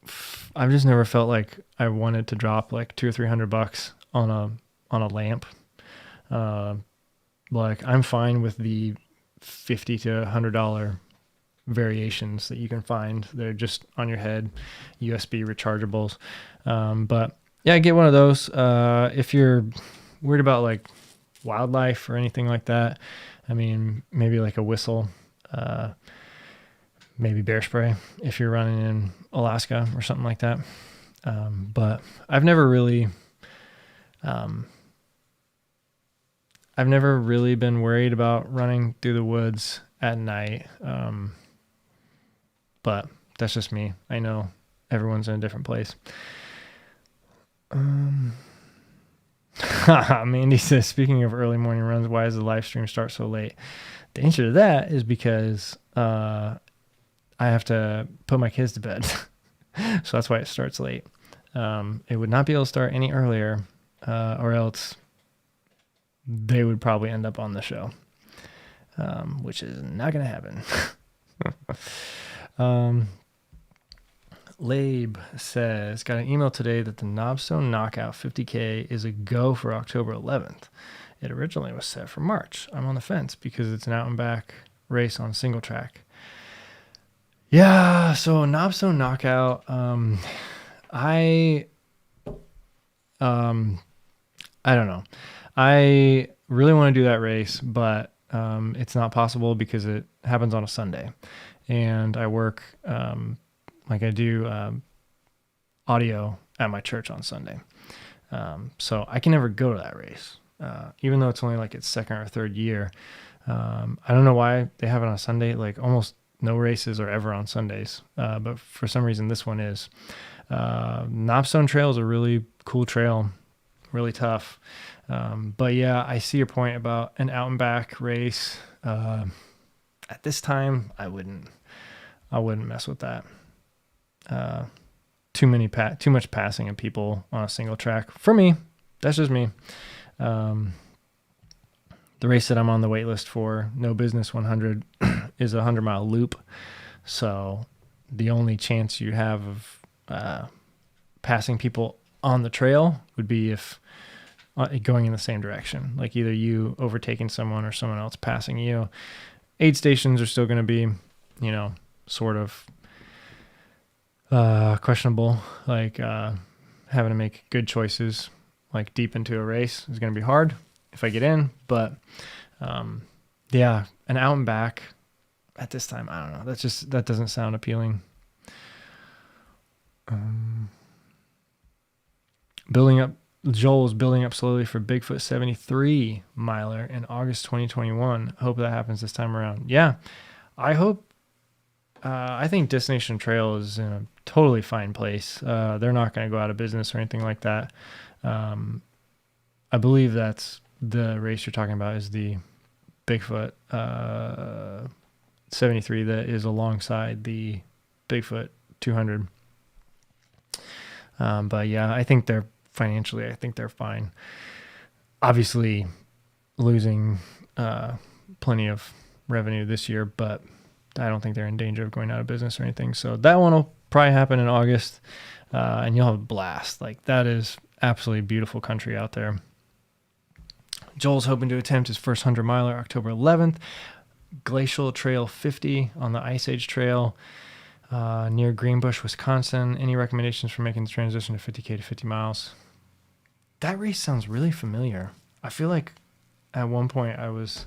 Speaker 1: felt like I wanted to drop like $200 or $300 on a lamp. Like I'm fine with the $50 to $100 variations that you can find. They're just on your head, USB rechargeables. But yeah, get one of those. If you're worried about like wildlife or anything like that, I mean, maybe like a whistle, maybe bear spray if you're running in Alaska or something like that. But I've never really I've never really been worried about running through the woods at night. But that's just me. I know everyone's in a different place. Mandy says, speaking of early morning runs, why does the live stream start so late? The answer to that is because I have to put my kids to bed. So that's why it starts late. It would not be able to start any earlier, or else they would probably end up on the show, which is not going to happen. Labe says, got an email today that the Knobstone Knockout 50K is a go for October 11th. It originally was set for March. I'm on the fence because it's an out and back race on single track. Yeah, so Knobstone Knockout, I don't know. I really want to do that race, but it's not possible because it happens on a Sunday. And I work, I do audio at my church on Sunday. So I can never go to that race, even though it's only like its second or third year. I don't know why they have it on a Sunday. Like almost no races are ever on Sundays. But for some reason, this one is. Knobstone Trail is a really cool trail, really tough. But yeah, I see your point about an out and back race. At this time, I wouldn't mess with that. Too much passing of people on a single track for me. That's just me. The race that I'm on the wait list for, No Business 100, is a 100-mile loop. So the only chance you have of passing people on the trail would be if going in the same direction, like either you overtaking someone or someone else passing you. Aid stations are still going to be, sort of questionable. Like having to make good choices, like deep into a race, is going to be hard if I get in. But yeah, an out and back at this time, I don't know. That doesn't sound appealing. Joel is building up slowly for Bigfoot 73 miler in August 2021. Hope that happens this time around. Yeah, I hope. I think Destination Trail is in a totally fine place. They're not going to go out of business or anything like that. I believe that's the race you're talking about is the Bigfoot 73 that is alongside the Bigfoot 200. But yeah, I think they're fine. Obviously losing plenty of revenue this year, but I don't think they're in danger of going out of business or anything. So that one will probably happen in August, and you'll have a blast. Like, that is absolutely beautiful country out there. Joel's hoping to attempt his first 100-miler October 11th. Glacial Trail 50 on the Ice Age Trail near Greenbush, Wisconsin. Any recommendations for making the transition to 50K to 50 miles? That race sounds really familiar. I feel like at one point I was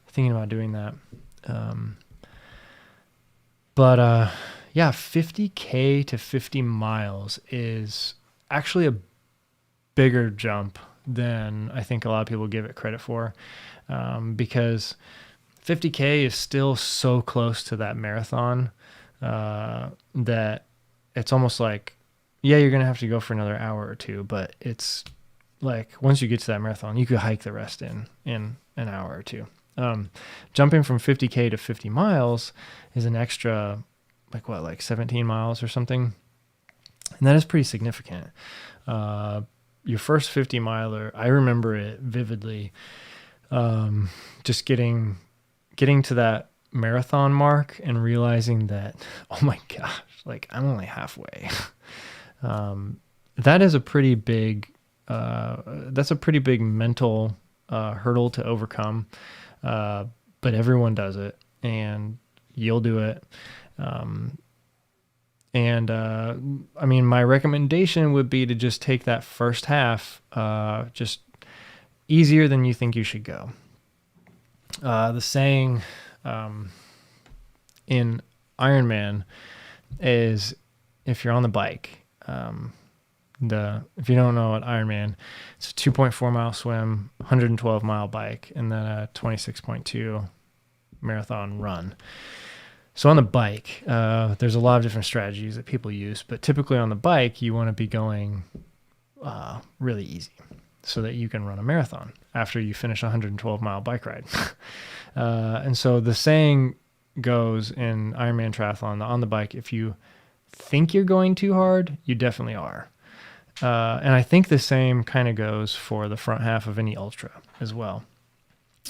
Speaker 1: thinking about doing that. But yeah, 50K to 50 miles is actually a bigger jump than I think a lot of people give it credit for, because 50K is still so close to that marathon that it's almost like, yeah, you're going to have to go for another hour or two, but it's like once you get to that marathon, you could hike the rest in an hour or two. Jumping from 50K to 50 miles is an extra, like 17 miles or something. And that is pretty significant. Your first 50 miler, I remember it vividly. Just getting to that marathon mark and realizing that, oh my gosh, like I'm only halfway. That is a pretty big, that's a pretty big mental hurdle to overcome. But everyone does it, and you'll do it. I mean, my recommendation would be to just take that first half, just easier than you think you should go. The saying, in Ironman is, if you're on the bike, If you don't know what Ironman, it's a 2.4 mile swim, 112 mile bike, and then a 26.2 marathon run. So on the bike, there's a lot of different strategies that people use, but typically on the bike, you want to be going really easy so that you can run a marathon after you finish a 112 mile bike ride. And so the saying goes in Ironman triathlon, on the bike, if you think you're going too hard, you definitely are. And I think the same kind of goes for the front half of any ultra as well,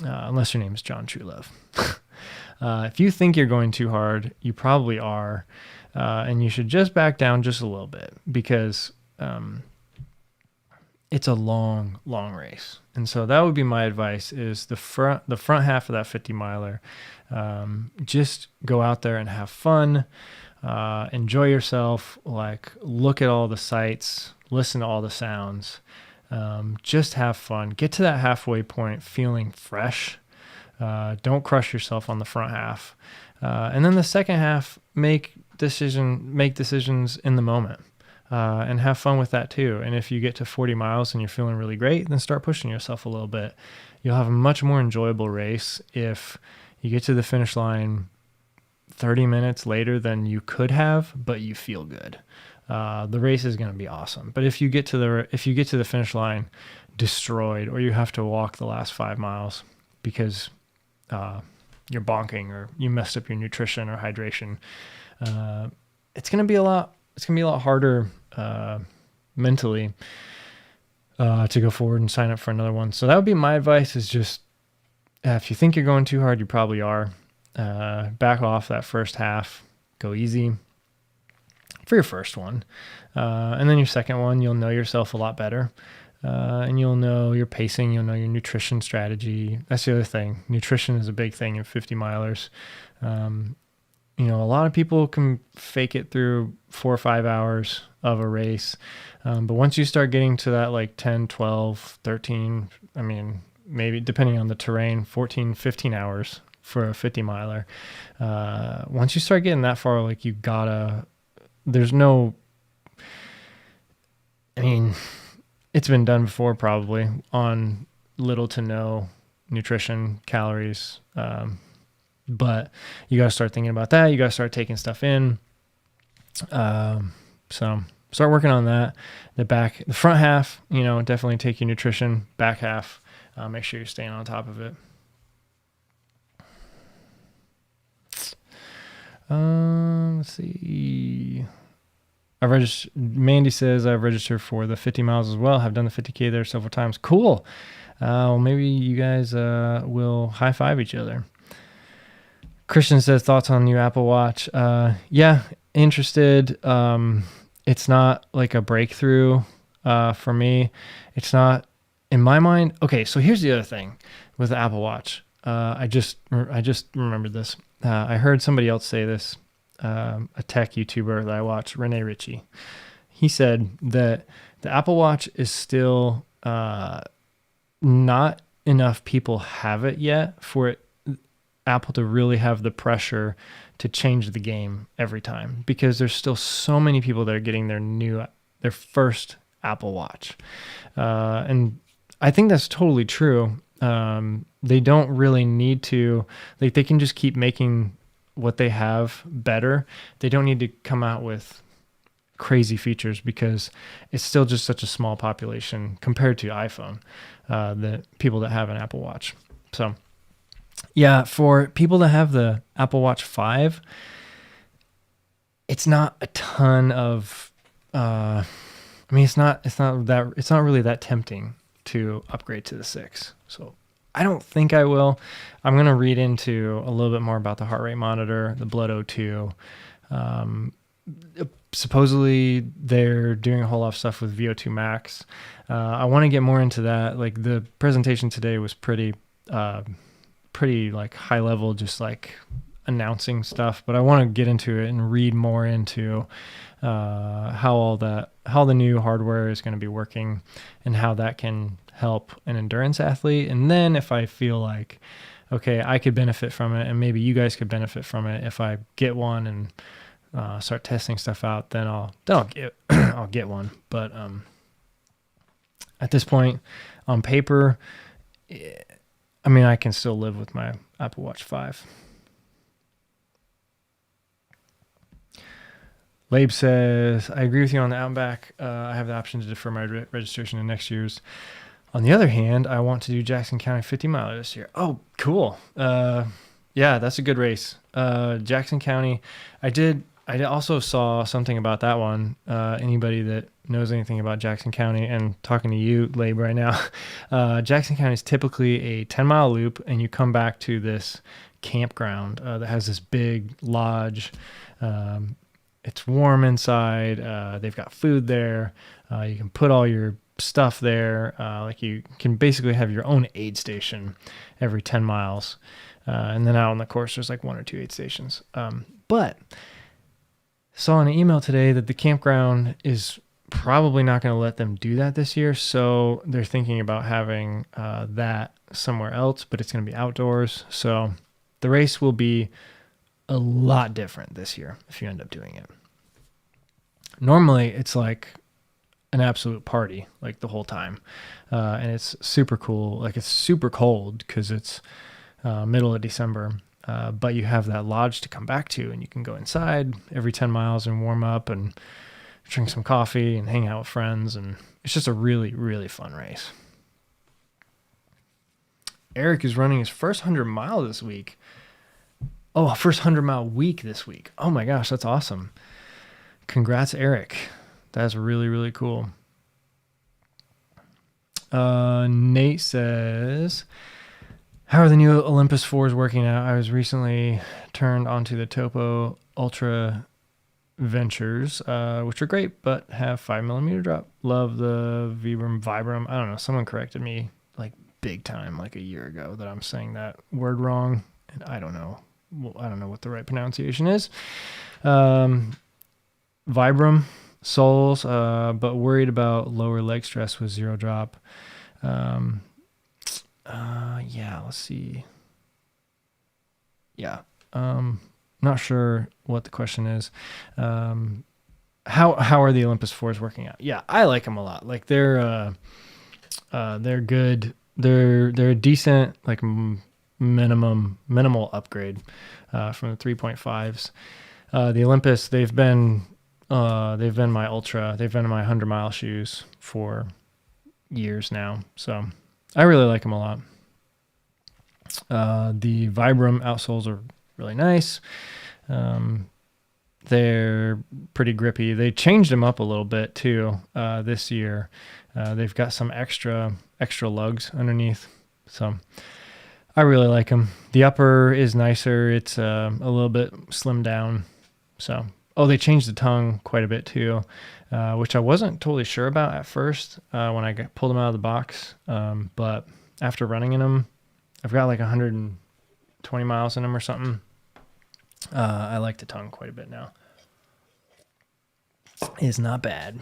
Speaker 1: unless your name is John Truelove. If you think you're going too hard, you probably are, and you should just back down just a little bit, because it's a long race. And so that would be my advice: is the front half of that 50 miler. Just go out there and have fun, enjoy yourself, like look at all the sights, listen to all the sounds, just have fun. Get to that halfway point feeling fresh. Don't crush yourself on the front half. And then the second half, make decisions in the moment, and have fun with that too. And if you get to 40 miles and you're feeling really great, then start pushing yourself a little bit. You'll have a much more enjoyable race if you get to the finish line 30 minutes later than you could have, but you feel good. The race is going to be awesome. But if you get to the finish line destroyed, or you have to walk the last 5 miles because you're bonking, or you messed up your nutrition or hydration, it's going to be a lot harder mentally to go forward and sign up for another one. So that would be my advice: is just, if you think you're going too hard, you probably are. Back off that first half, go easy for your first one. And then your second one, you'll know yourself a lot better. And you'll know your pacing, you'll know your nutrition strategy. That's the other thing. Nutrition is a big thing in 50 milers. A lot of people can fake it through 4 or 5 hours of a race. But once you start getting to that like 10, 12, 13, maybe depending on the terrain, 14, 15 hours for a 50 miler. Once you start getting that far, like it's been done before probably on little to no nutrition, calories. But you got to start thinking about that. You got to start taking stuff in. So start working on that. The front half, definitely take your nutrition. Back half, make sure you're staying on top of it. Let's see. Mandy says, I've registered for the 50 miles as well. Have done the 50K there several times. Cool. Well, maybe you guys will high five each other. Christian says, thoughts on new Apple Watch? Yeah, interested. It's not like a breakthrough for me. It's not in my mind. Okay, so here's the other thing with the Apple Watch. I just remembered this. I heard somebody else say this, a tech YouTuber that I watch, Rene Ritchie. He said that the Apple Watch is still not enough people have it yet for Apple to really have the pressure to change the game every time, because there's still so many people that are getting their first Apple Watch. And I think that's totally true. They don't really need to, they can just keep making what they have better. They don't need to come out with crazy features, because it's still just such a small population compared to iPhone, the people that have an Apple Watch. So yeah, for people that have the Apple Watch 5, it's not a ton of, it's not really that tempting to upgrade to the 6. So I don't think I will. I'm going to read into a little bit more about the heart rate monitor, the blood O2. Supposedly they're doing a whole lot of stuff with VO2 max. I want to get more into that. Like, the presentation today was pretty like high level, just like announcing stuff, but I want to get into it and read more into how the new hardware is going to be working and how that can help an endurance athlete. And then if I feel like, okay, I could benefit from it, and maybe you guys could benefit from it if I get one and start testing stuff out, then I'll I'll get one. But at this point, on paper, I mean, I can still live with my Apple Watch 5. Labe says, I agree with you on the Outback. I have the option to defer my registration to next year's. On the other hand, I want to do Jackson County 50 miler this year. Oh, cool. Yeah, that's a good race. Jackson County. I also saw something about that one. Anybody that knows anything about Jackson County, and talking to you, Labe, right now, Jackson County is typically a 10-mile loop, and you come back to this campground that has this big lodge. It's warm inside. They've got food there. You can put all your stuff there. Like you can basically have your own aid station every 10 miles. And then out on the course, there's like 1 or 2 aid stations. But saw in an email today that the campground is probably not going to let them do that this year. So they're thinking about having that somewhere else, but it's going to be outdoors. So the race will be a lot different this year if you end up doing it. Normally, it's like an absolute party, like the whole time. And it's super cool. Like it's super cold because it's middle of December. But you have that lodge to come back to, and you can go inside every 10 miles and warm up and drink some coffee and hang out with friends. And it's just a really, really fun race. Eric is running his first 100-mile this week. Oh, first 100-mile week this week. Oh my gosh, that's awesome. Congrats, Eric. That's really, really cool. Nate says, how are the new Olympus 4s working out? I was recently turned onto the Topo Ultra Ventures, which are great, but have 5mm drop. Love the Vibram. I don't know. Someone corrected me like big time, like a year ago, that I'm saying that word wrong. And I don't know. Well, I don't know what the right pronunciation is. Vibram soles, but worried about lower leg stress with zero drop. Yeah, let's see. Yeah. Not sure what the question is. How are the Olympus 4s working out? Yeah, I like them a lot. Like they're good. They're a decent, like minimal upgrade from the 3.5s. The Olympus, they've been my ultra. They've been my 100-mile shoes for years now. So I really like them a lot. The Vibram outsoles are really nice. They're pretty grippy. They changed them up a little bit too this year. They've got some extra lugs underneath. So I really like them. The upper is nicer. It's a little bit slimmed down. So, they changed the tongue quite a bit too, which I wasn't totally sure about at first when I pulled them out of the box. But after running in them, I've got like 120 miles in them or something. I like the tongue quite a bit now. It's not bad.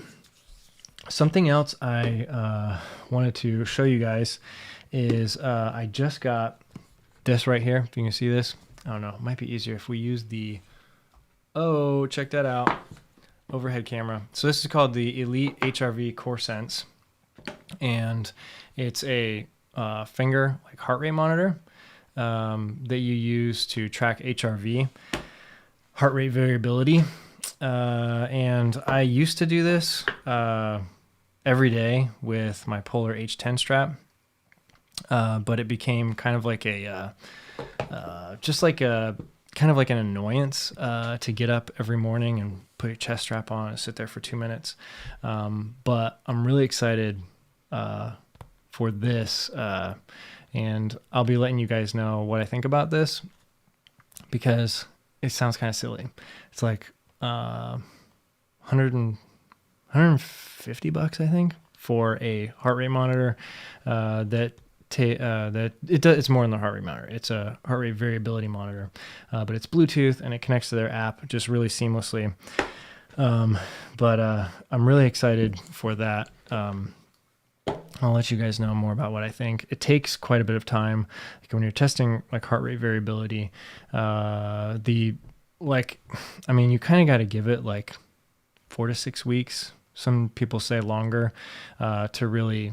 Speaker 1: Something else I wanted to show you guys is I just got this right here. If you can see this, I don't know. It might be easier if we use the, check that out, overhead camera. So this is called the Elite HRV Core Sense, and it's a finger like heart rate monitor that you use to track HRV, heart rate variability. And I used to do this every day with my Polar H10 strap, but it became kind of like an annoyance to get up every morning and put your chest strap on and sit there for 2 minutes. But I'm really excited for this, and I'll be letting you guys know what I think about this, because it sounds kind of silly. It's like $150, I think, for a heart rate monitor it's more than the heart rate monitor. It's a heart rate variability monitor, but it's Bluetooth and it connects to their app just really seamlessly. But I'm really excited for that. I'll let you guys know more about what I think. It takes quite a bit of time. Like when you're testing like heart rate variability, you kind of got to give it like 4 to 6 weeks Some people say longer, to really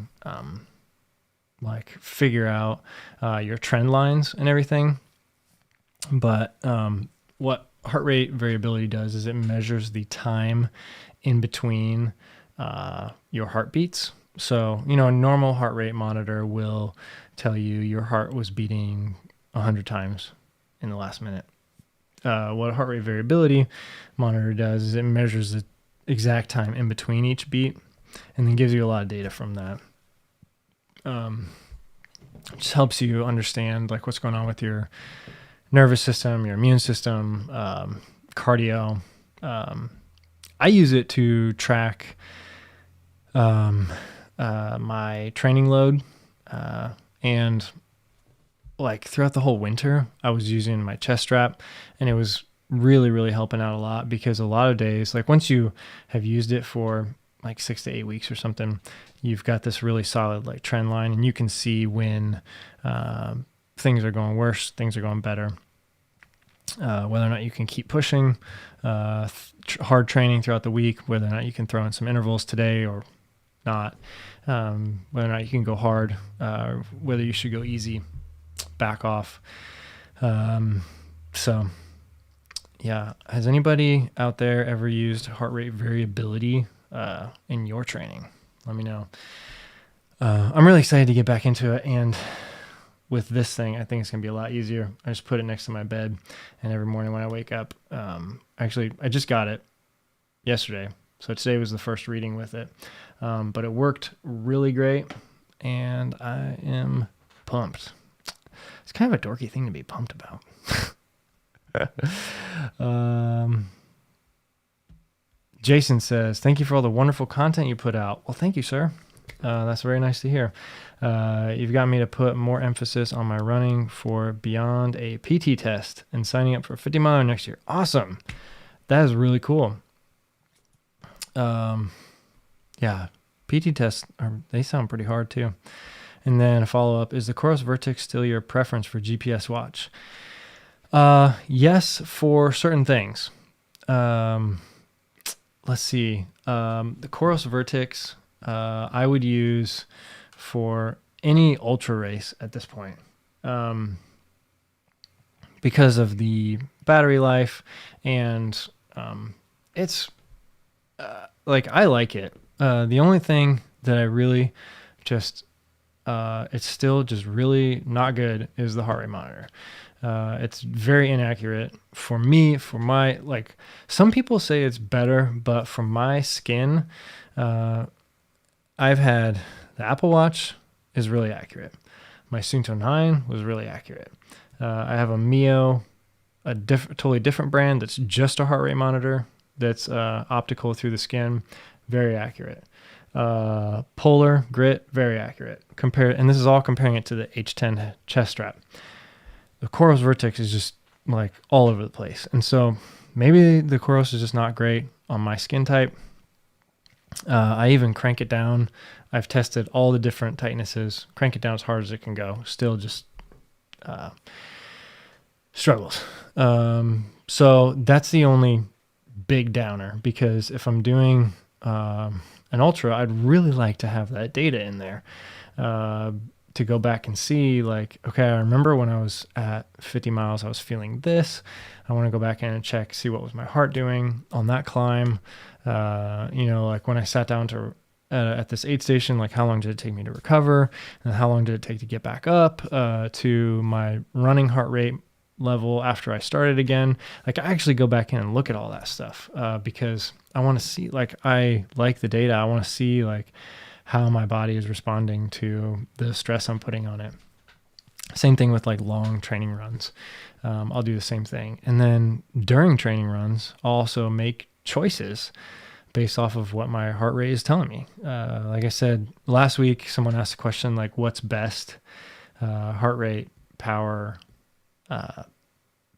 Speaker 1: like figure out your trend lines and everything. But what heart rate variability does is it measures the time in between your heartbeats. So, a normal heart rate monitor will tell you your heart was beating 100 times in the last minute. What a heart rate variability monitor does is it measures the exact time in between each beat and then gives you a lot of data from that. Just helps you understand like what's going on with your nervous system, your immune system, cardio. I use it to track my training load, and like throughout the whole winter, I was using my chest strap, and it was really, really helping out a lot, because a lot of days, like once you have used it for like 6 to 8 weeks or something, you've got this really solid like trend line, and you can see when things are going worse, things are going better, whether or not you can keep pushing hard training throughout the week, whether or not you can throw in some intervals today or not, whether or not you can go hard, whether you should go easy, back off. So yeah, has anybody out there ever used heart rate variability in your training? Let me know. I'm really excited to get back into it, and with this thing, I think it's going to be a lot easier. I just put it next to my bed, and every morning when I wake up, actually, I just got it yesterday, so today was the first reading with it, but it worked really great, and I am pumped. It's kind of a dorky thing to be pumped about. Jason says, thank you for all the wonderful content you put out. Well, thank you, sir. That's very nice to hear. You've got me to put more emphasis on my running for beyond a PT test and signing up for a 50 miler next year. Awesome. That is really cool. Yeah, PT tests, they sound pretty hard too. And then a follow-up, is the Coros Vertex still your preference for GPS watch? Yes, for certain things. Let's see. The Coros Vertex, I would use for any ultra race at this point, because of the battery life, and it's like, I like it. The only thing that I really just it's still just really not good is the heart rate monitor. It's very inaccurate for me, for my, like, some people say it's better, but for my skin, I've had the Apple Watch is really accurate. My Suunto 9 was really accurate. I have a Mio, totally different brand that's just a heart rate monitor that's optical through the skin, very accurate. Polar Grit, very accurate. And this is all comparing it to the H10 chest strap. The Coros Vertex is just like all over the place. And so maybe the Coros is just not great on my skin type. I even crank it down. I've tested all the different tightnesses, crank it down as hard as it can go. Still just struggles. So that's the only big downer, because if I'm doing an ultra, I'd really like to have that data in there to go back and see, like, okay, I remember when I was at 50 miles, I was feeling this. I want to go back in and check, see what was my heart doing on that climb. Like when I sat down to at this aid station, like how long did it take me to recover, and how long did it take to get back up to my running heart rate level after I started again. Like, I actually go back in and look at all that stuff because I want to see, like, I like the data. I want to see like how my body is responding to the stress I'm putting on it. Same thing with like long training runs. I'll do the same thing. And then during training runs, I'll also make choices based off of what my heart rate is telling me. Like I said, last week, someone asked a question like, what's best? Heart rate, power,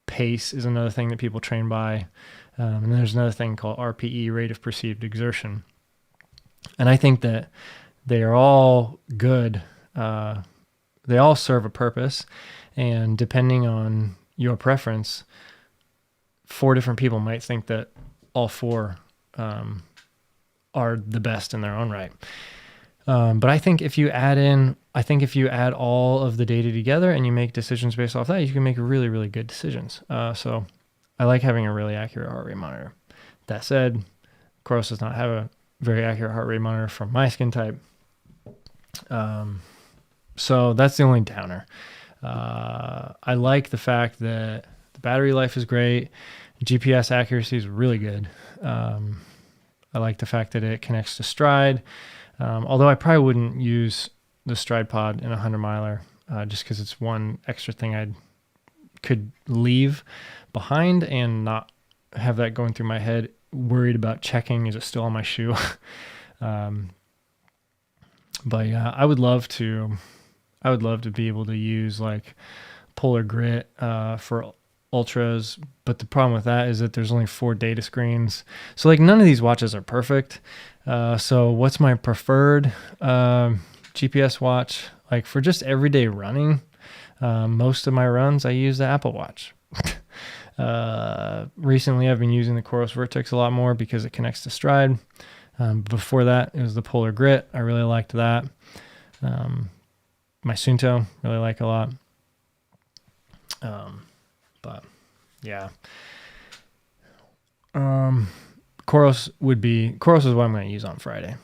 Speaker 1: pace is another thing that people train by. And there's another thing called RPE, rate of perceived exertion. And I think that they are all good. They all serve a purpose. And depending on your preference, 4 different people might think that all 4 are the best in their own right. But I think if you add all of the data together and you make decisions based off that, you can make really, really good decisions. So I like having a really accurate heart rate monitor. That said, Coros does not have a very accurate heart rate monitor for my skin type. So that's the only downer. I like the fact that the battery life is great. GPS accuracy is really good. I like the fact that it connects to Stride. Although I probably wouldn't use the Stride pod in a 100-miler just because it's one extra thing I could leave behind and not have that going through my head, worried about checking, is it still on my shoe? But yeah, I would love to be able to use like Polar Grit for ultras, but the problem with that is that there's only 4 data screens. So like none of these watches are perfect. So what's my preferred GPS watch? Like for just everyday running, most of my runs I use the Apple Watch. Recently I've been using the Coros Vertex a lot more because it connects to Stride. Before that it was the Polar Grit. I really liked that. My Sunto really like a lot. But yeah. Coros is what I'm going to use on Friday.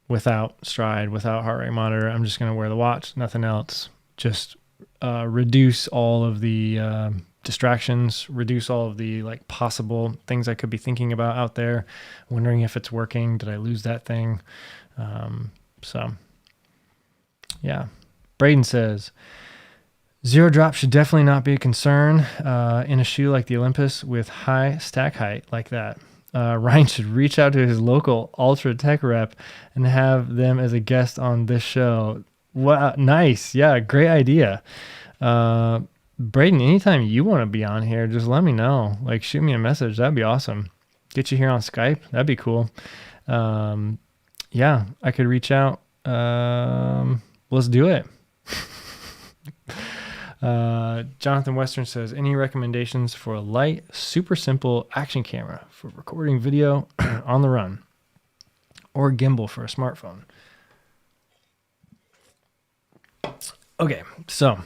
Speaker 1: Without Stride, without heart rate monitor, I'm just going to wear the watch, nothing else. Just reduce all of the distractions, reduce all of the like possible things I could be thinking about out there, wondering if it's working. Did I lose that thing? So yeah. Braden says, zero drop should definitely not be a concern in a shoe like the Olympus with high stack height like that. Ryan should reach out to his local Ultra Tech rep and have them as a guest on this show. Wow, nice. Yeah, great idea. Braden, anytime you want to be on here, just let me know. Like, shoot me a message. That'd be awesome. Get you here on Skype. That'd be cool. Yeah, I could reach out. Let's do it. Jonathan Western says, any recommendations for a light, super simple action camera for recording video on the run, or gimbal for a smartphone? Okay, so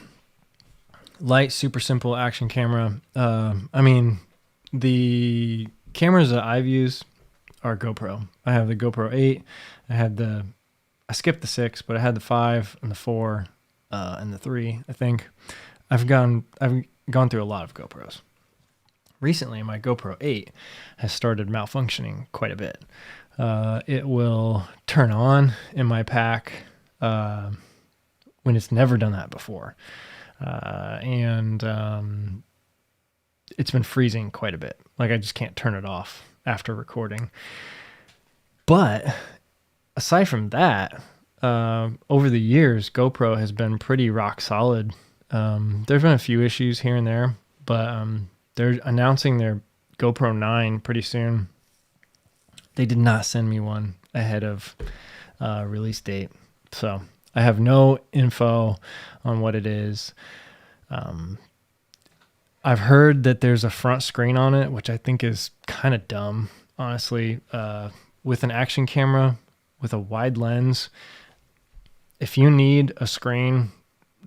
Speaker 1: light, super simple action camera. I mean, the cameras that I've used are GoPro. I have the GoPro 8. I skipped the 6, but I had the 5 and the 4 and the 3, I think. I've gone through a lot of GoPros. Recently, my GoPro 8 has started malfunctioning quite a bit. It will turn on in my pack when it's never done that before. And it's been freezing quite a bit. Like I just can't turn it off after recording. But aside from that, over the years, GoPro has been pretty rock solid. There's been a few issues here and there, but they're announcing their GoPro 9 pretty soon. They did not send me one ahead of release date, so I have no info on what it is. I've heard that there's a front screen on it, which I think is kind of dumb, honestly. With an action camera with a wide lens, if you need a screen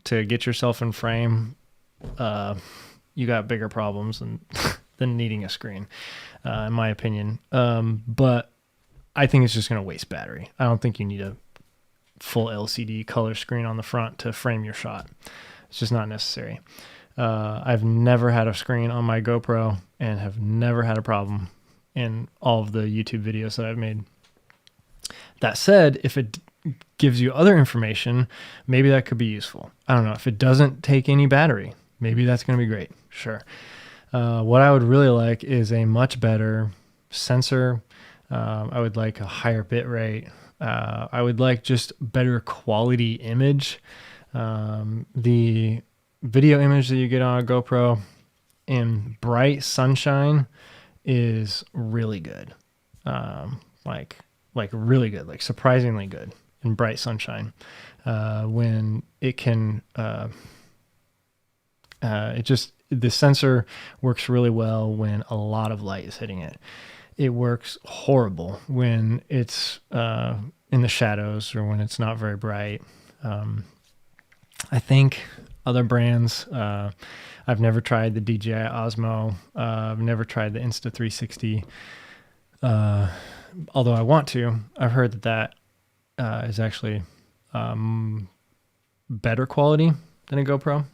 Speaker 1: to get yourself in frame, you got bigger problems than needing a screen, in my opinion. But I think it's just going to waste battery. I don't think you need a full LCD color screen on the front to frame your shot. It's just not necessary. I've never had a screen on my GoPro and have never had a problem in all of the YouTube videos that I've made. That said, if it gives you other information, maybe that could be useful. I don't know. If it doesn't take any battery, maybe that's going to be great. Sure. What I would really like is a much better sensor. I would like a higher bit rate. I would like just better quality image. The video image that you get on a GoPro in bright sunshine is really good. Like really good, like surprisingly good in bright sunshine. When it can, the sensor works really well when a lot of light is hitting it. it works horrible when it's in the shadows or when it's not very bright. I think other brands, I've never tried the DJI Osmo. I've never tried the Insta360. Although I want to. I've heard that is actually better quality than a GoPro.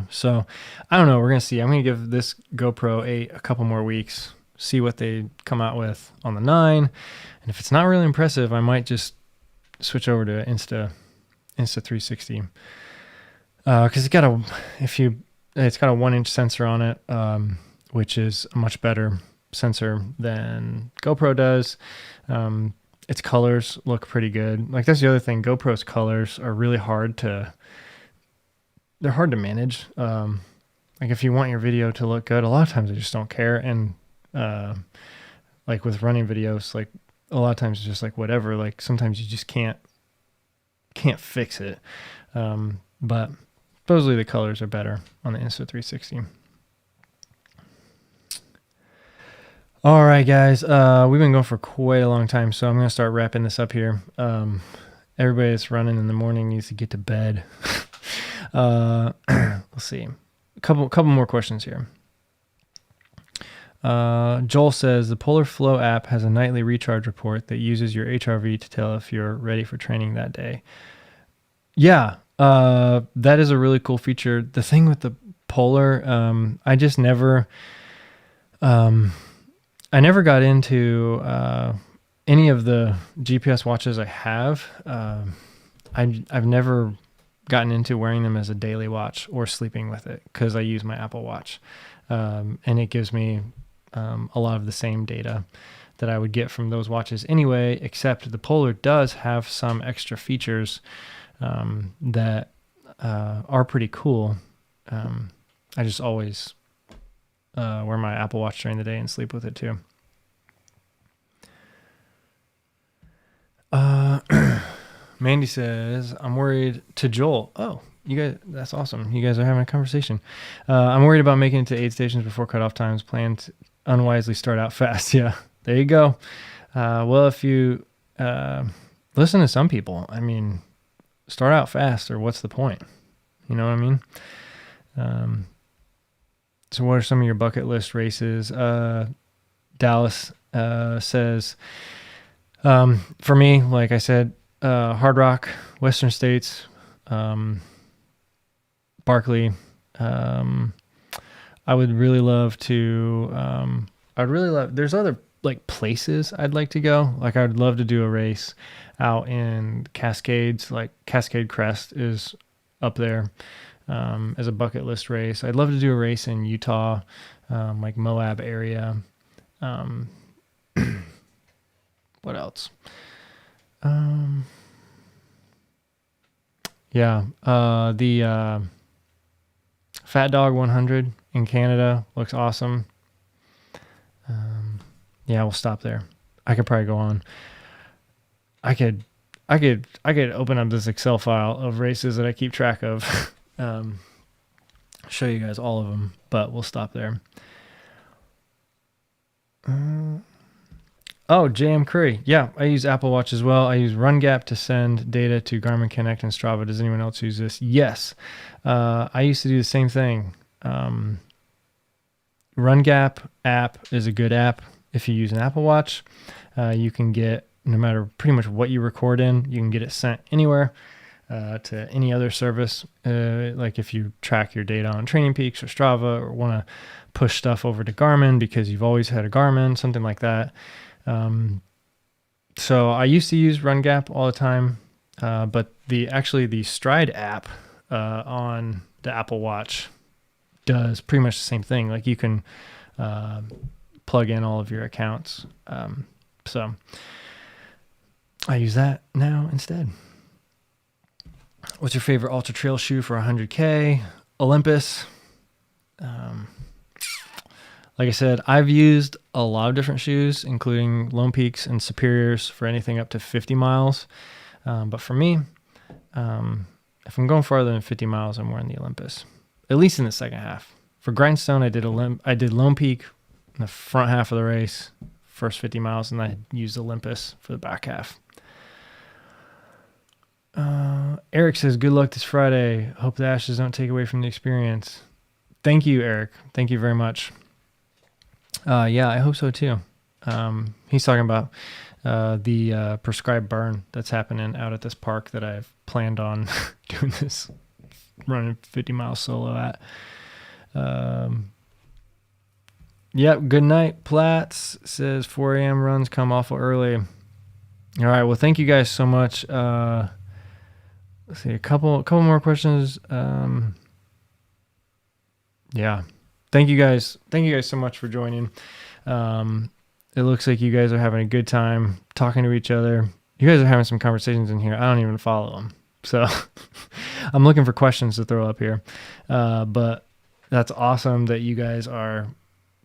Speaker 1: So I don't know. We're going to see. I'm going to give this GoPro 8 a couple more weeks, see what they come out with on the 9. And if it's not really impressive, I might just switch over to Insta360. Cause it's got a 1-inch sensor on it, which is a much better sensor than GoPro does. Its colors look pretty good. Like that's the other thing. GoPro's colors are really hard to manage. Like if you want your video to look good, a lot of times I just don't care. And, like with running videos, like a lot of times it's just like whatever, like sometimes you just can't fix it. But supposedly the colors are better on the Insta360. All right, guys. We've been going for quite a long time, so I'm going to start wrapping this up here. Everybody that's running in the morning needs to get to bed. Let's see. A couple more questions here. Joel says the Polar Flow app has a nightly recharge report that uses your HRV to tell if you're ready for training that day. Yeah, that is a really cool feature. The thing with the Polar, I just never, I never got into any of the GPS watches I have. I've never gotten into wearing them as a daily watch or sleeping with it because I use my Apple Watch, and it gives me a lot of the same data that I would get from those watches anyway, except the Polar does have some extra features that are pretty cool. I just always wear my Apple Watch during the day and sleep with it too. Mandy says, I'm worried to Joel. Oh, you guys, that's awesome. You guys are having a conversation. I'm worried about making it to aid stations before cutoff times. Plan to unwisely start out fast. Yeah, there you go. Well, if you listen to some people, I mean, start out fast or what's the point? You know what I mean? So what are some of your bucket list races? Dallas says, for me, like I said, Hard Rock, Western States, Barkley. I would really love to, there's other like places I'd like to go. Like I'd love to do a race out in Cascades, like Cascade Crest is up there. As a bucket list race. I'd love to do a race in Utah, like Moab area. What else? The Fat Dog 100 in Canada looks awesome. We'll stop there. I could probably go on. I could open up this Excel file of races that I keep track of. Show you guys all of them, but we'll stop there. JM Curry. Yeah, I use Apple Watch as well. I use RunGap to send data to Garmin Connect and Strava. Does anyone else use this? Yes. I used to do the same thing. RunGap app is a good app. If you use an Apple Watch, you can get, no matter pretty much what you record in, you can get it sent anywhere. To any other service, like if you track your data on Training Peaks or Strava or want to push stuff over to Garmin because you've always had a Garmin, something like that. So I used to use RunGap all the time, but the Stride app on the Apple Watch does pretty much the same thing. Like you can plug in all of your accounts. So I use that now instead. What's your favorite ultra trail shoe for 100K? Olympus. Like I said, I've used a lot of different shoes, including Lone Peaks and Superiors for anything up to 50 miles. But for me, if I'm going farther than 50 miles, I'm wearing the Olympus, at least in the second half. For Grindstone, I did Lone Peak in the front half of the race, first 50 miles, and I used Olympus for the back half. Eric says, good luck this Friday. Hope the ashes don't take away from the experience. Thank you, Eric. Thank you very much. Yeah, I hope so too. He's talking about the prescribed burn that's happening out at this park that I've planned on doing this running 50 miles solo at. Yep. Good night. Platts says 4 a.m. runs come awful early. All right. Well, thank you guys so much. Let's see a couple more questions. Yeah. Thank you guys. Thank you guys so much for joining. It looks like you guys are having a good time talking to each other. You guys are having some conversations in here. I don't even follow them. So I'm looking for questions to throw up here. But that's awesome that you guys are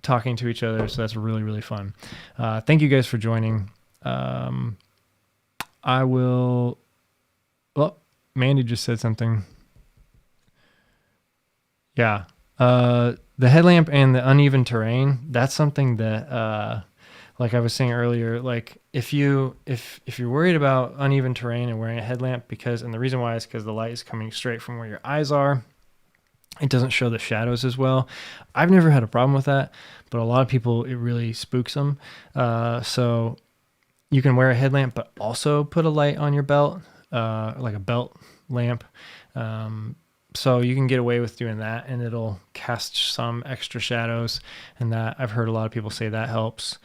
Speaker 1: talking to each other. So that's really, really fun. Thank you guys for joining. I will, well, Mandy just said something. Yeah. The headlamp and the uneven terrain, that's something that, like I was saying earlier, like if you're worried about uneven terrain and wearing a headlamp, and the reason why is because the light is coming straight from where your eyes are, it doesn't show the shadows as well. I've never had a problem with that, but a lot of people, it really spooks them. So you can wear a headlamp, but also put a light on your belt, like a belt lamp. So you can get away with doing that, and it'll cast some extra shadows, and that I've heard a lot of people say that helps.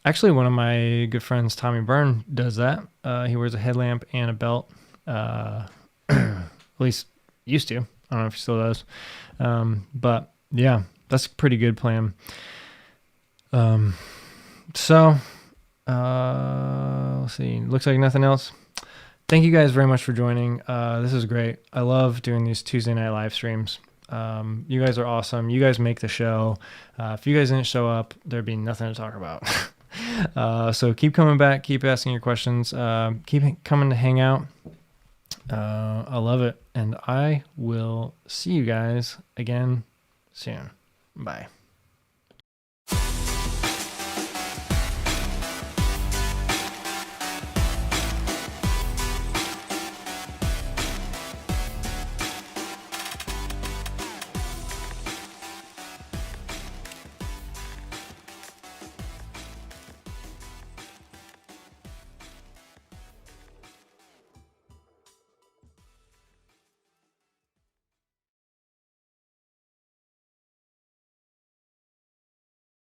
Speaker 1: Actually, one of my good friends, Tommy Byrne, does that. He wears a headlamp and a belt, at least used to. I don't know if he still does. But yeah, that's a pretty good plan. So let's see. Looks like nothing else. Thank you guys very much for joining. This is great. I love doing these Tuesday night live streams. You guys are awesome. You guys make the show. If you guys didn't show up, there'd be nothing to talk about. So keep coming back. Keep asking your questions. Keep coming to hang out. I love it. And I will see you guys again soon. Bye.